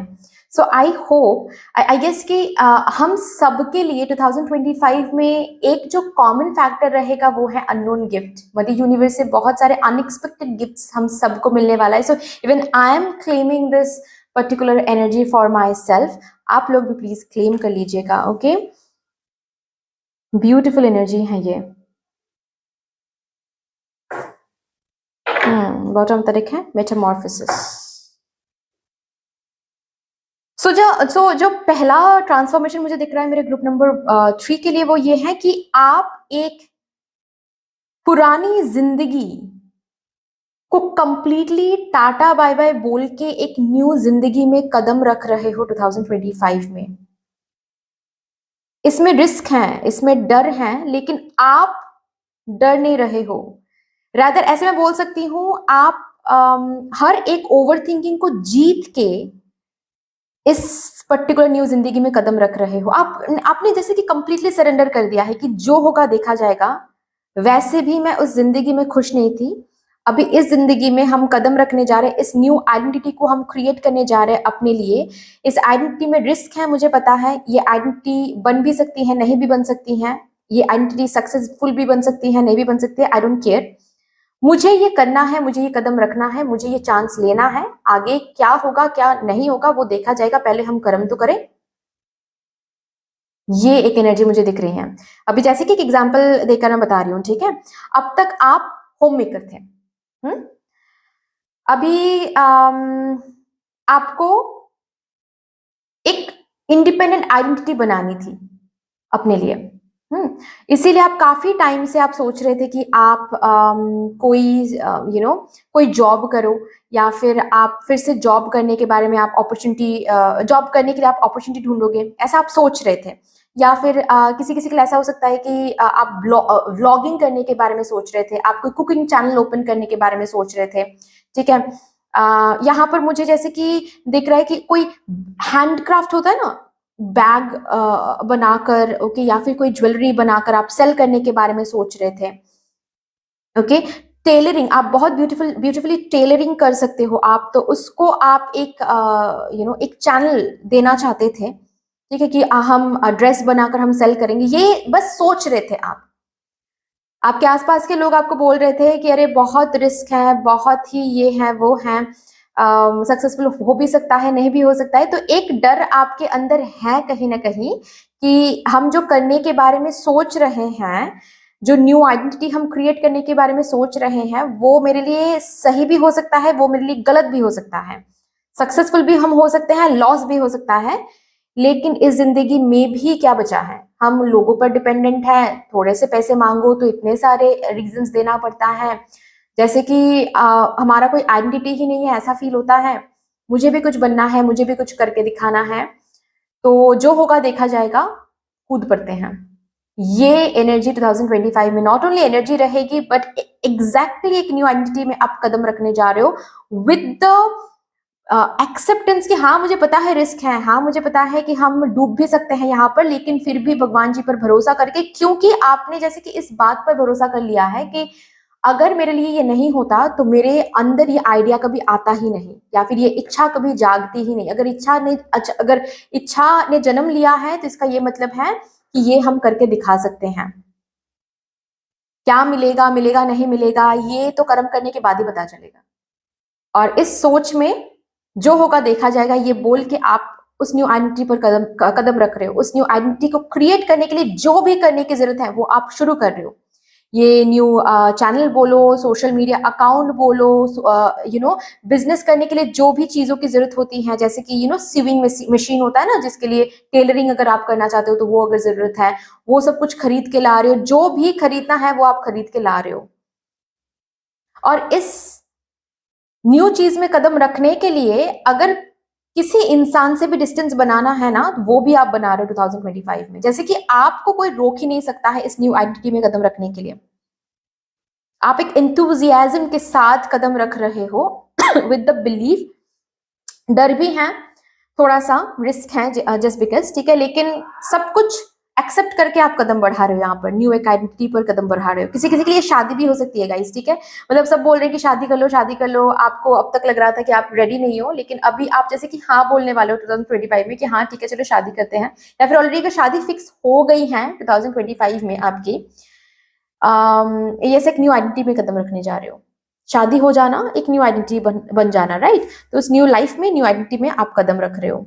सो आई होप, आई गेस कि हम सबके लिए 2025 में एक जो कॉमन फैक्टर रहेगा वो है अननोन गिफ्ट. मदर यूनिवर्स से बहुत सारे अनएक्सपेक्टेड गिफ्ट्स हम सबको मिलने वाला है. So even I am claiming this particular energy for my self. आप लोग भी प्लीज क्लेम कर लीजिएगा. ओके, ब्यूटिफुल एनर्जी है ये. बॉटम तारीख है मेटामॉर्फोसिस. जो पहला ट्रांसफॉर्मेशन मुझे दिख रहा है मेरे ग्रुप नंबर 3 के लिए, वो ये है कि आप एक पुरानी जिंदगी को कंप्लीटली टाटा बाय बाय बोल के एक न्यू जिंदगी में कदम रख रहे हो 2025 में. इसमें रिस्क है, इसमें डर है, लेकिन आप डर नहीं रहे हो. रादर ऐसे मैं बोल सकती हूं, आप हर एक ओवर थिंकिंग को जीत के इस पर्टिकुलर न्यू जिंदगी में कदम रख रहे हो. आपने जैसे कि कंप्लीटली सरेंडर कर दिया है कि जो होगा देखा जाएगा. वैसे भी मैं उस जिंदगी में खुश नहीं थी. अभी इस जिंदगी में हम कदम रखने जा रहे हैं, इस न्यू आइडेंटिटी को हम क्रिएट करने जा रहे हैं अपने लिए. इस आइडेंटिटी में रिस्क है, मुझे पता है. ये आइडेंटिटी बन भी सकती है, नहीं भी बन सकती है. ये आइडेंटिटी सक्सेसफुल भी बन सकती है, नहीं भी बन सकती है. I don't care. मुझे ये करना है, मुझे ये कदम रखना है, मुझे ये चांस लेना है. आगे क्या होगा क्या नहीं होगा वो देखा जाएगा. पहले हम कर्म तो करें. ये एक एनर्जी मुझे दिख रही है. अभी जैसे कि एक एग्जांपल देकर मैं बता रही हूँ, ठीक है. अब तक आप होम मेकर थे. अभी आपको एक इंडिपेंडेंट आइडेंटिटी बनानी थी अपने लिए. इसीलिए आप काफी टाइम से आप सोच रहे थे कि आप कोई जॉब करो, या फिर आप फिर से जॉब करने के बारे में आप जॉब करने के लिए आप अपॉर्चुनिटी ढूंढोगे, ऐसा आप सोच रहे थे. या फिर किसी किसी के लिए ऐसा हो सकता है कि आप व्लॉगिंग करने के बारे में सोच रहे थे. आप कोई कुकिंग चैनल ओपन करने के बारे में सोच रहे थे. ठीक है. यहाँ पर मुझे जैसे कि दिख रहा है कि कोई हैंडक्राफ्ट होता है ना, बैग बनाकर, ओके, या फिर कोई ज्वेलरी बनाकर आप सेल करने के बारे में सोच रहे थे. ओके. टेलरिंग, आप बहुत ब्यूटीफुली टेलरिंग कर सकते हो आप, तो उसको आप एक चैनल देना चाहते थे. ठीक है, कि हम ड्रेस बनाकर हम सेल करेंगे. ये बस सोच रहे थे आप. आपके आसपास के लोग आपको बोल रहे थे कि अरे बहुत रिस्क है, बहुत ही ये है वो है, सक्सेसफुल हो भी सकता है, नहीं भी हो सकता है. तो एक डर आपके अंदर है कहीं ना कहीं कि हम जो करने के बारे में सोच रहे हैं, जो न्यू आइडेंटिटी हम क्रिएट करने के बारे में सोच रहे हैं, वो मेरे लिए सही भी हो सकता है, वो मेरे लिए गलत भी हो सकता है. सक्सेसफुल भी हम हो सकते हैं, लॉस भी हो सकता है. लेकिन इस जिंदगी में भी क्या बचा है? हम लोगों पर डिपेंडेंट है. थोड़े से पैसे मांगो तो इतने सारे रीजंस देना पड़ता है. जैसे कि हमारा कोई आइडेंटिटी ही नहीं है, ऐसा फील होता है. मुझे भी कुछ बनना है, मुझे भी कुछ करके दिखाना है. तो जो होगा देखा जाएगा, कूद पड़ते हैं. ये एनर्जी 2025 में नॉट ओनली एनर्जी रहेगी, बट एग्जैक्टली एक न्यू आइडेंटिटी में आप कदम रखने जा रहे हो विद द एक्सेप्टेंस कि हाँ मुझे पता है रिस्क है, हाँ मुझे पता है कि हम डूब भी सकते हैं यहाँ पर, लेकिन फिर भी भगवान जी पर भरोसा करके, क्योंकि आपने जैसे कि इस बात पर भरोसा कर लिया है कि अगर मेरे लिए ये नहीं होता तो मेरे अंदर ये आइडिया कभी आता ही नहीं, या फिर ये इच्छा कभी जागती ही नहीं. अगर इच्छा ने जन्म लिया है तो इसका ये मतलब है कि ये हम करके दिखा सकते हैं. क्या मिलेगा मिलेगा नहीं मिलेगा ये तो कर्म करने के बाद ही पता चलेगा. और इस सोच में जो होगा देखा जाएगा, ये बोल के आप उस न्यू आइडेंटिटी पर कदम रख रहे हो. उस न्यू आइडेंटिटी को क्रिएट करने के लिए जो भी करने की जरूरत है वो आप शुरू कर रहे हो. ये न्यू चैनल बोलो, सोशल मीडिया अकाउंट बोलो, बिजनेस करने के लिए जो भी चीजों की जरूरत होती है, जैसे कि सीविंग मशीन होता है ना, जिसके लिए टेलरिंग अगर आप करना चाहते हो तो वो अगर जरूरत है, वो सब कुछ खरीद के ला रहे हो. जो भी खरीदना है वो आप खरीद के ला रहे हो. और इस न्यू चीज में कदम रखने के लिए अगर किसी इंसान से भी डिस्टेंस बनाना है ना, वो भी आप बना रहे हो 2025 में. जैसे कि आपको कोई रोक ही नहीं सकता है इस न्यू आइडेंटिटी में कदम रखने के लिए. आप एक एंथुजियाज्म के साथ कदम रख रहे हो विद द बिलीफ. डर भी है, थोड़ा सा रिस्क है जस्ट बिकॉज, ठीक है, लेकिन सब कुछ एक्सेप्ट करके आप कदम बढ़ा रहे हो यहाँ पर, न्यू एक आइडेंटिटी पर कदम बढ़ा रहे हो। किसी किसी के लिए शादी भी हो सकती है गाइस, ठीक है, मतलब सब बोल रहे हैं कि शादी कर लो शादी कर लो, आपको अब तक लग रहा था कि आप रेडी नहीं हो, लेकिन अभी आप जैसे कि हाँ बोलने वाले हो 2025 में कि हाँ ठीक है चलो शादी करते हैं, या फिर ऑलरेडी अगर शादी फिक्स हो गई है 2025 में आपकी, ये से एक न्यू आइडेंटिटी में कदम रखने जा रहे हो। शादी हो जाना एक न्यू आइडेंटिटी बन जाना, राइट, तो उस न्यू लाइफ में, न्यू आइडेंटिटी में आप कदम रख रहे हो।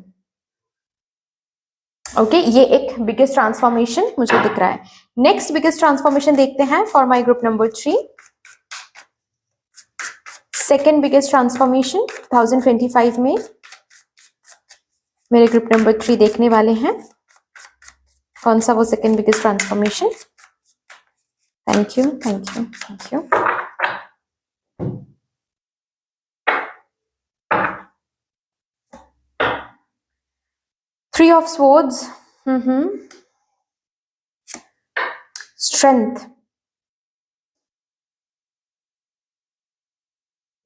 ओके ये एक बिगेस्ट ट्रांसफॉर्मेशन मुझे दिख रहा है। नेक्स्ट बिगेस्ट ट्रांसफॉर्मेशन देखते हैं for my group number 3। Second biggest transformation 2025 में मेरे ग्रुप नंबर 3 देखने वाले हैं। कौन सा वो second biggest transformation? Thank you thank you thank you. Three of Swords, Strength,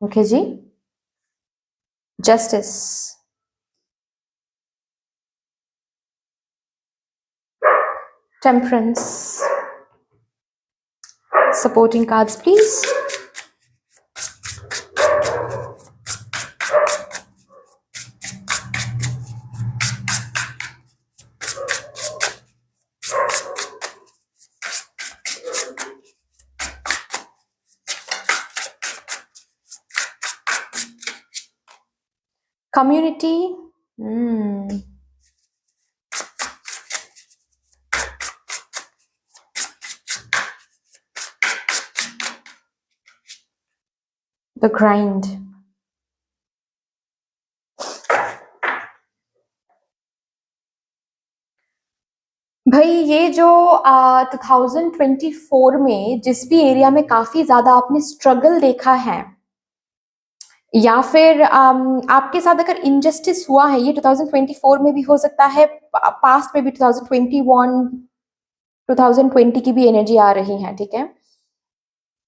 okay जी, Justice, Temperance, supporting cards please. Community, the grind, भाई ये जो 2024 में जिस भी एरिया में काफी ज्यादा आपने स्ट्रगल देखा है, या फिर आपके साथ अगर इनजस्टिस हुआ है, ये 2024 में भी हो सकता है, पास्ट में भी 2021 2020 की भी एनर्जी आ रही है, ठीक है,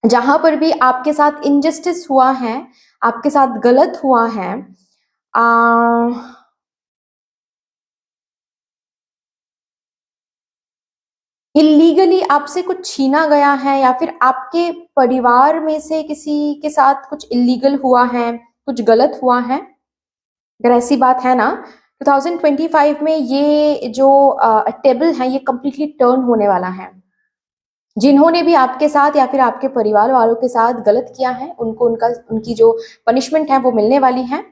जहां पर भी आपके साथ इनजस्टिस हुआ है, आपके साथ गलत हुआ है, इलीगली आपसे कुछ छीना गया है, या फिर आपके परिवार में से किसी के साथ कुछ इलीगल हुआ है, कुछ गलत हुआ है, अगर ऐसी बात है ना, 2025 में ये जो टेबल है ये कंप्लीटली टर्न होने वाला है। जिन्होंने भी आपके साथ या फिर आपके परिवार वालों के साथ गलत किया है, उनको उनकी जो पनिशमेंट है वो मिलने वाली है,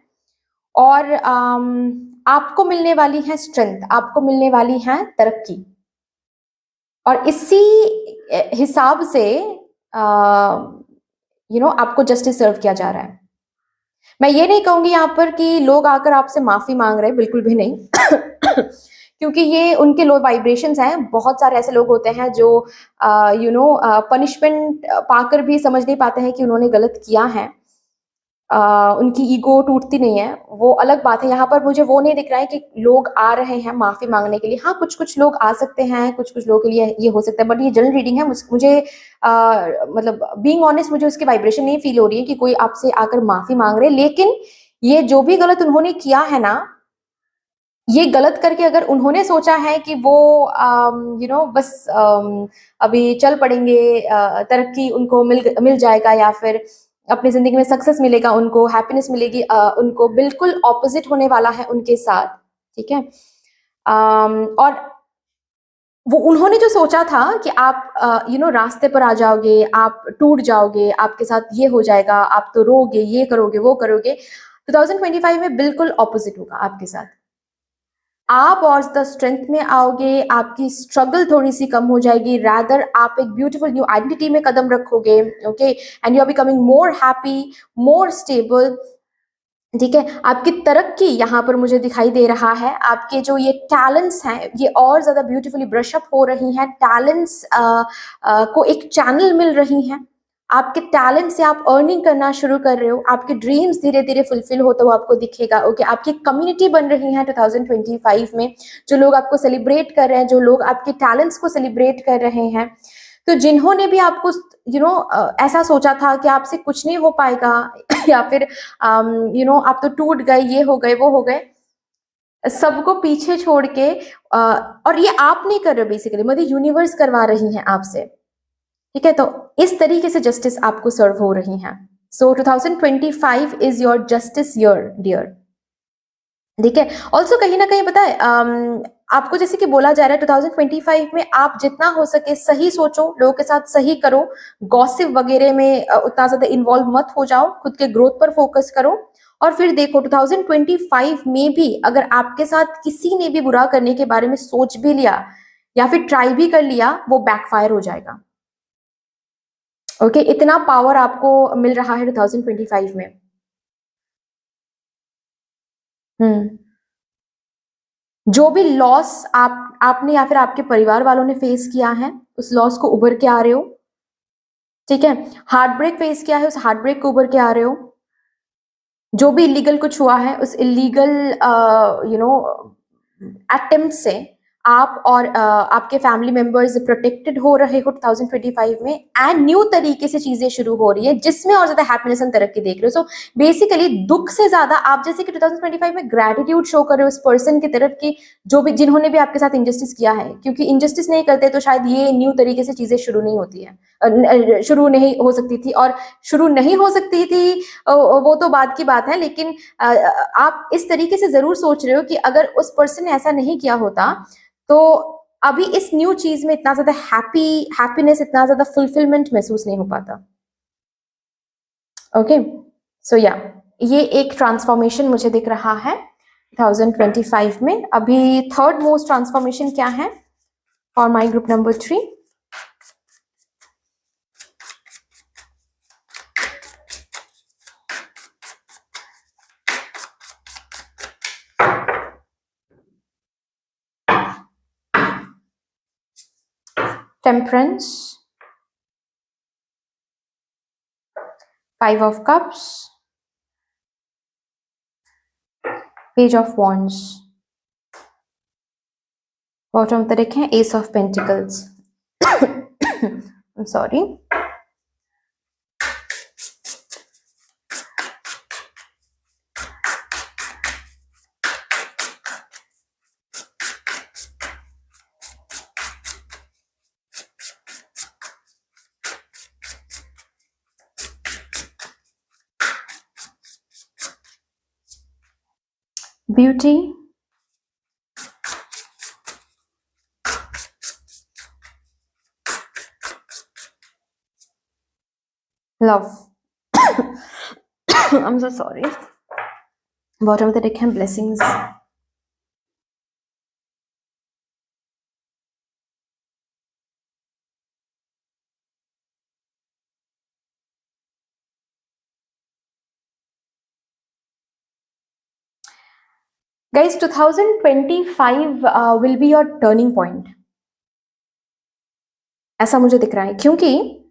और आपको मिलने वाली है स्ट्रेंथ, आपको मिलने वाली है तरक्की, और इसी हिसाब से आपको जस्टिस सर्व किया जा रहा है। मैं ये नहीं कहूंगी यहाँ पर कि लोग आकर आपसे माफी मांग रहे हैं, बिल्कुल भी नहीं क्योंकि ये उनके लो वाइब्रेशंस हैं। बहुत सारे ऐसे लोग होते हैं जो पनिशमेंट पाकर भी समझ नहीं पाते हैं कि उन्होंने गलत किया है, उनकी ईगो टूटती नहीं है, वो अलग बात है। यहाँ पर मुझे वो नहीं दिख रहा है कि लोग आ रहे हैं माफी मांगने के लिए। हाँ, कुछ कुछ लोग आ सकते हैं, कुछ कुछ लोगों के लिए ये हो सकता है, बट ये जनरल रीडिंग है। मुझे मतलब बीइंग ऑनेस्ट, मुझे उसकी वाइब्रेशन नहीं फील हो रही है कि कोई आपसे आकर माफी मांग रहे। लेकिन ये जो भी गलत उन्होंने किया है ना, ये गलत करके अगर उन्होंने सोचा है कि वो बस अभी चल पड़ेंगे, तरक्की उनको मिल जाएगा, या फिर अपनी जिंदगी में सक्सेस मिलेगा, उनको हैप्पीनेस मिलेगी, उनको बिल्कुल ऑपोजिट होने वाला है उनके साथ, ठीक है। और वो उन्होंने जो सोचा था कि आप रास्ते पर आ जाओगे, आप टूट जाओगे, आपके साथ ये हो जाएगा, आप तो रोगे, ये करोगे, वो करोगे, 2025 में बिल्कुल ऑपोजिट होगा आपके साथ। आप और द स्ट्रेंथ में आओगे, आपकी स्ट्रगल थोड़ी सी कम हो जाएगी, रादर आप एक ब्यूटीफुल न्यू आइडेंटिटी में कदम रखोगे, okay, and you are becoming more happy, more stable, ठीक है। आपकी तरक्की यहाँ पर मुझे दिखाई दे रहा है। आपके जो ये टैलेंट्स हैं ये और ज्यादा ब्यूटीफुली ब्रश अप हो रही हैं, टैलेंट्स को एक चैनल मिल रही हैं, आपके टैलेंट से आप अर्निंग करना शुरू कर रहे हो, आपके ड्रीम्स धीरे धीरे फुलफिल होता हुआ आपको दिखेगा, ओके। आपकी कम्युनिटी बन रही है 2025 में, जो लोग आपको सेलिब्रेट कर रहे हैं, जो लोग आपके टैलेंट्स को सेलिब्रेट कर रहे हैं। तो जिन्होंने भी आपको ऐसा सोचा था कि आपसे कुछ नहीं हो पाएगा या फिर आप तो टूट गए, ये हो गए, वो हो गए, सबको पीछे छोड़ के और ये आप नहीं कर रहे हो बेसिकली, मतलब यूनिवर्स करवा रही हैं आपसे, ठीक है। तो इस तरीके से जस्टिस आपको सर्व हो रही हैं। So 2025 is your justice year dear, ठीक है। ऑल्सो कहीं ना कहीं पता है आपको जैसे कि बोला जा रहा है 2025 में आप जितना हो सके सही सोचो, लोगों के साथ सही करो, गॉसिप वगैरह में उतना ज्यादा इन्वॉल्व मत हो जाओ, खुद के ग्रोथ पर फोकस करो। और फिर देखो 2025 में भी अगर आपके साथ किसी ने भी बुरा करने के बारे में सोच भी लिया या फिर ट्राई भी कर लिया, वो बैकफायर हो जाएगा। ओके, इतना पावर आपको मिल रहा है 2025 में। जो भी लॉस आपने या फिर आपके परिवार वालों ने फेस किया है, उस लॉस को उभर के आ रहे हो, ठीक है। हार्ट ब्रेक फेस किया है, उस हार्ट ब्रेक को उभर के आ रहे हो। जो भी इलीगल कुछ हुआ है, उस इलीगल अटेम्प्ट से आप और आपके फैमिली मेंबर्स प्रोटेक्टेड हो रहे हो 2025 में। एंड न्यू तरीके से चीजें शुरू हो रही है जिसमें और ज्यादा हैप्पीनेस एंड तरक्की देख रहे हो। सो बेसिकली दुख से ज्यादा आप जैसे कि 2025 में ग्रेटिट्यूड शो कर रहे हो उस पर्सन की तरफ की जो भी जिन्होंने भी आपके साथ इंजस्टिस किया है, क्योंकि इंजस्टिस नहीं करते तो शायद ये न्यू तरीके से चीजें शुरू नहीं होती है, शुरू नहीं हो सकती थी। और शुरू नहीं हो सकती थी वो तो बात की बात है, लेकिन आप इस तरीके से जरूर सोच रहे हो कि अगर उस पर्सन ने ऐसा नहीं किया होता तो अभी इस न्यू चीज में इतना ज्यादा हैप्पीनेस, इतना ज्यादा फुलफिलमेंट महसूस नहीं हो पाता। ओके, सो या ये एक ट्रांसफॉर्मेशन मुझे दिख रहा है 2025 में। अभी थर्ड मोस्ट ट्रांसफॉर्मेशन क्या है for my group number 3? Temperance, 5 of Cups, Page of Wands, bottom of the deck है Ace of Pentacles. I'm sorry. Beauty, love. I'm so sorry. Bottom of the deck है blessings. Guys, 2025 will be your turning point. ऐसा मुझे दिख रहा है, क्योंकि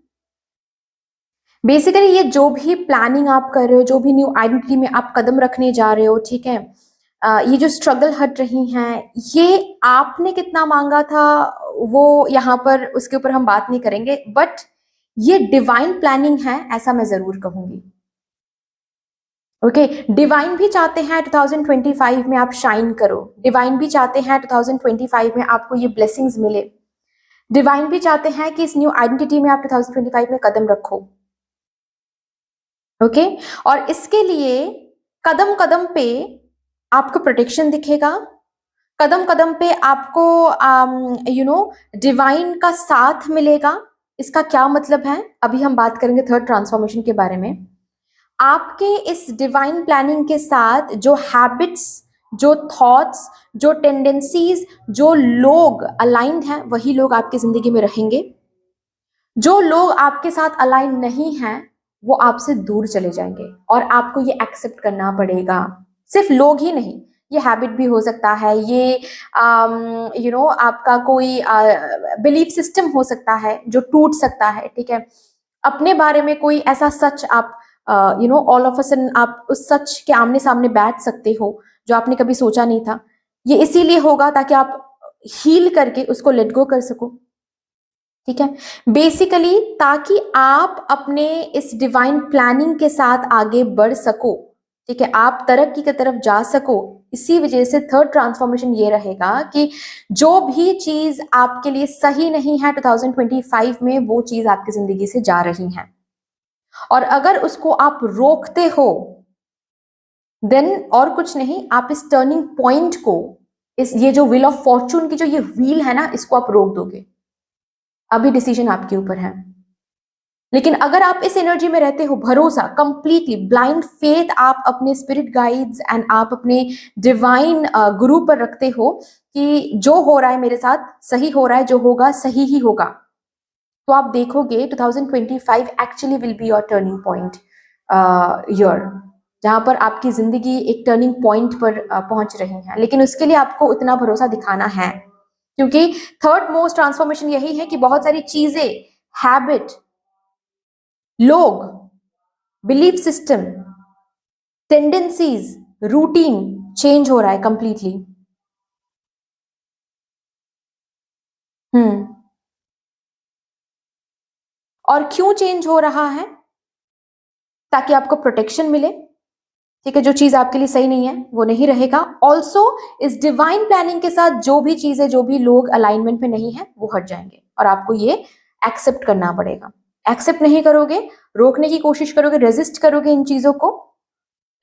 basically ये जो भी प्लानिंग आप कर रहे हो, जो भी न्यू आइडेंटिटी में आप कदम रखने जा रहे हो, ठीक है, ये जो स्ट्रगल हट रही हैं, ये आपने कितना मांगा था वो यहाँ पर उसके ऊपर हम बात नहीं करेंगे, बट ये डिवाइन प्लानिंग है, ऐसा मैं जरूर कहूंगी। ओके, डिवाइन भी चाहते हैं 2025 में आप शाइन करो, डिवाइन भी चाहते हैं 2025 में आपको ये ब्लेसिंग्स मिले, डिवाइन भी चाहते हैं कि इस न्यू आइडेंटिटी में आप 2025 में कदम रखो। ओके, और इसके लिए कदम कदम पे आपको प्रोटेक्शन दिखेगा, कदम कदम पे आपको डिवाइन का साथ मिलेगा। इसका क्या मतलब है, अभी हम बात करेंगे थर्ड ट्रांसफॉर्मेशन के बारे में। आपके इस डिवाइन प्लानिंग के साथ जो हैबिट्स, जो थॉट्स, जो टेंडेंसीज, जो लोग अलाइंड हैं, वही लोग आपकी जिंदगी में रहेंगे। जो लोग आपके साथ अलाइन नहीं हैं वो आपसे दूर चले जाएंगे, और आपको ये एक्सेप्ट करना पड़ेगा। सिर्फ लोग ही नहीं, ये हैबिट भी हो सकता है, ये आपका कोई बिलीफ सिस्टम हो सकता है जो टूट सकता है, ठीक है। अपने बारे में कोई ऐसा सच आप ऑल ऑफ अ सडन आप उस सच के आमने सामने बैठ सकते हो जो आपने कभी सोचा नहीं था। ये इसीलिए होगा ताकि आप हील करके उसको लेट गो कर सको, ठीक है। बेसिकली ताकि आप अपने इस डिवाइन प्लानिंग के साथ आगे बढ़ सको, ठीक है, आप तरक्की की तरफ जा सको। इसी वजह से थर्ड ट्रांसफॉर्मेशन ये रहेगा कि जो भी चीज आपके लिए सही नहीं है 2025 में, वो चीज आपकी जिंदगी से जा रही है, और अगर उसको आप रोकते हो देन और कुछ नहीं, आप इस टर्निंग पॉइंट को, ये जो व्हील ऑफ फॉर्चून की जो ये व्हील है ना, इसको आप रोक दोगे। अभी डिसीजन आपके ऊपर है। लेकिन अगर आप इस एनर्जी में रहते हो, भरोसा, कंप्लीटली ब्लाइंड फेथ आप अपने स्पिरिट गाइड्स एंड आप अपने डिवाइन गुरु पर रखते हो कि जो हो रहा है मेरे साथ सही हो रहा है, जो होगा सही ही होगा, तो आप देखोगे 2025 actually will be your turning point year, जहां पर आपकी जिंदगी एक टर्निंग पॉइंट पर पहुंच रही है। लेकिन उसके लिए आपको उतना भरोसा दिखाना है, क्योंकि थर्ड मोस्ट ट्रांसफॉर्मेशन यही है कि बहुत सारी चीजें, हैबिट, लोग, belief system, tendencies, routine change हो रहा है कंप्लीटली। और क्यों चेंज हो रहा है? ताकि आपको प्रोटेक्शन मिले। ठीक है, जो चीज आपके लिए सही नहीं है वो नहीं रहेगा। ऑल्सो इस डिवाइन प्लानिंग के साथ जो भी चीजें, जो भी लोग अलाइनमेंट में नहीं है, वो हट जाएंगे और आपको ये एक्सेप्ट करना पड़ेगा। एक्सेप्ट नहीं करोगे, रोकने की कोशिश करोगे, रेजिस्ट करोगे, इन चीजों को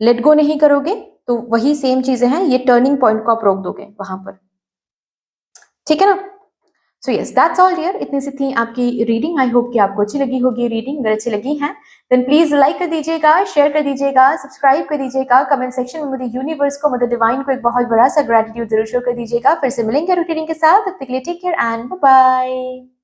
लेट गो नहीं करोगे, तो वही सेम चीजें हैं, ये टर्निंग पॉइंट को आप रोक दोगे वहां पर। ठीक है ना? So yes, that's all dear. इतनी सी थी आपकी रीडिंग। आई होप कि आपको अच्छी लगी होगी रीडिंग। अगर अच्छी लगी है देन प्लीज लाइक कर दीजिएगा, शेयर कर दीजिएगा, सब्सक्राइब कर दीजिएगा, कमेंट सेक्शन में मुझे यूनिवर्स को, मदर डिवाइन को एक बहुत बड़ा सा ग्रेटिट्यूड जरूर शो कर दीजिएगा। फिर से मिलेंगे रीडिंग के साथ, तब तक के लिए take care and bye bye.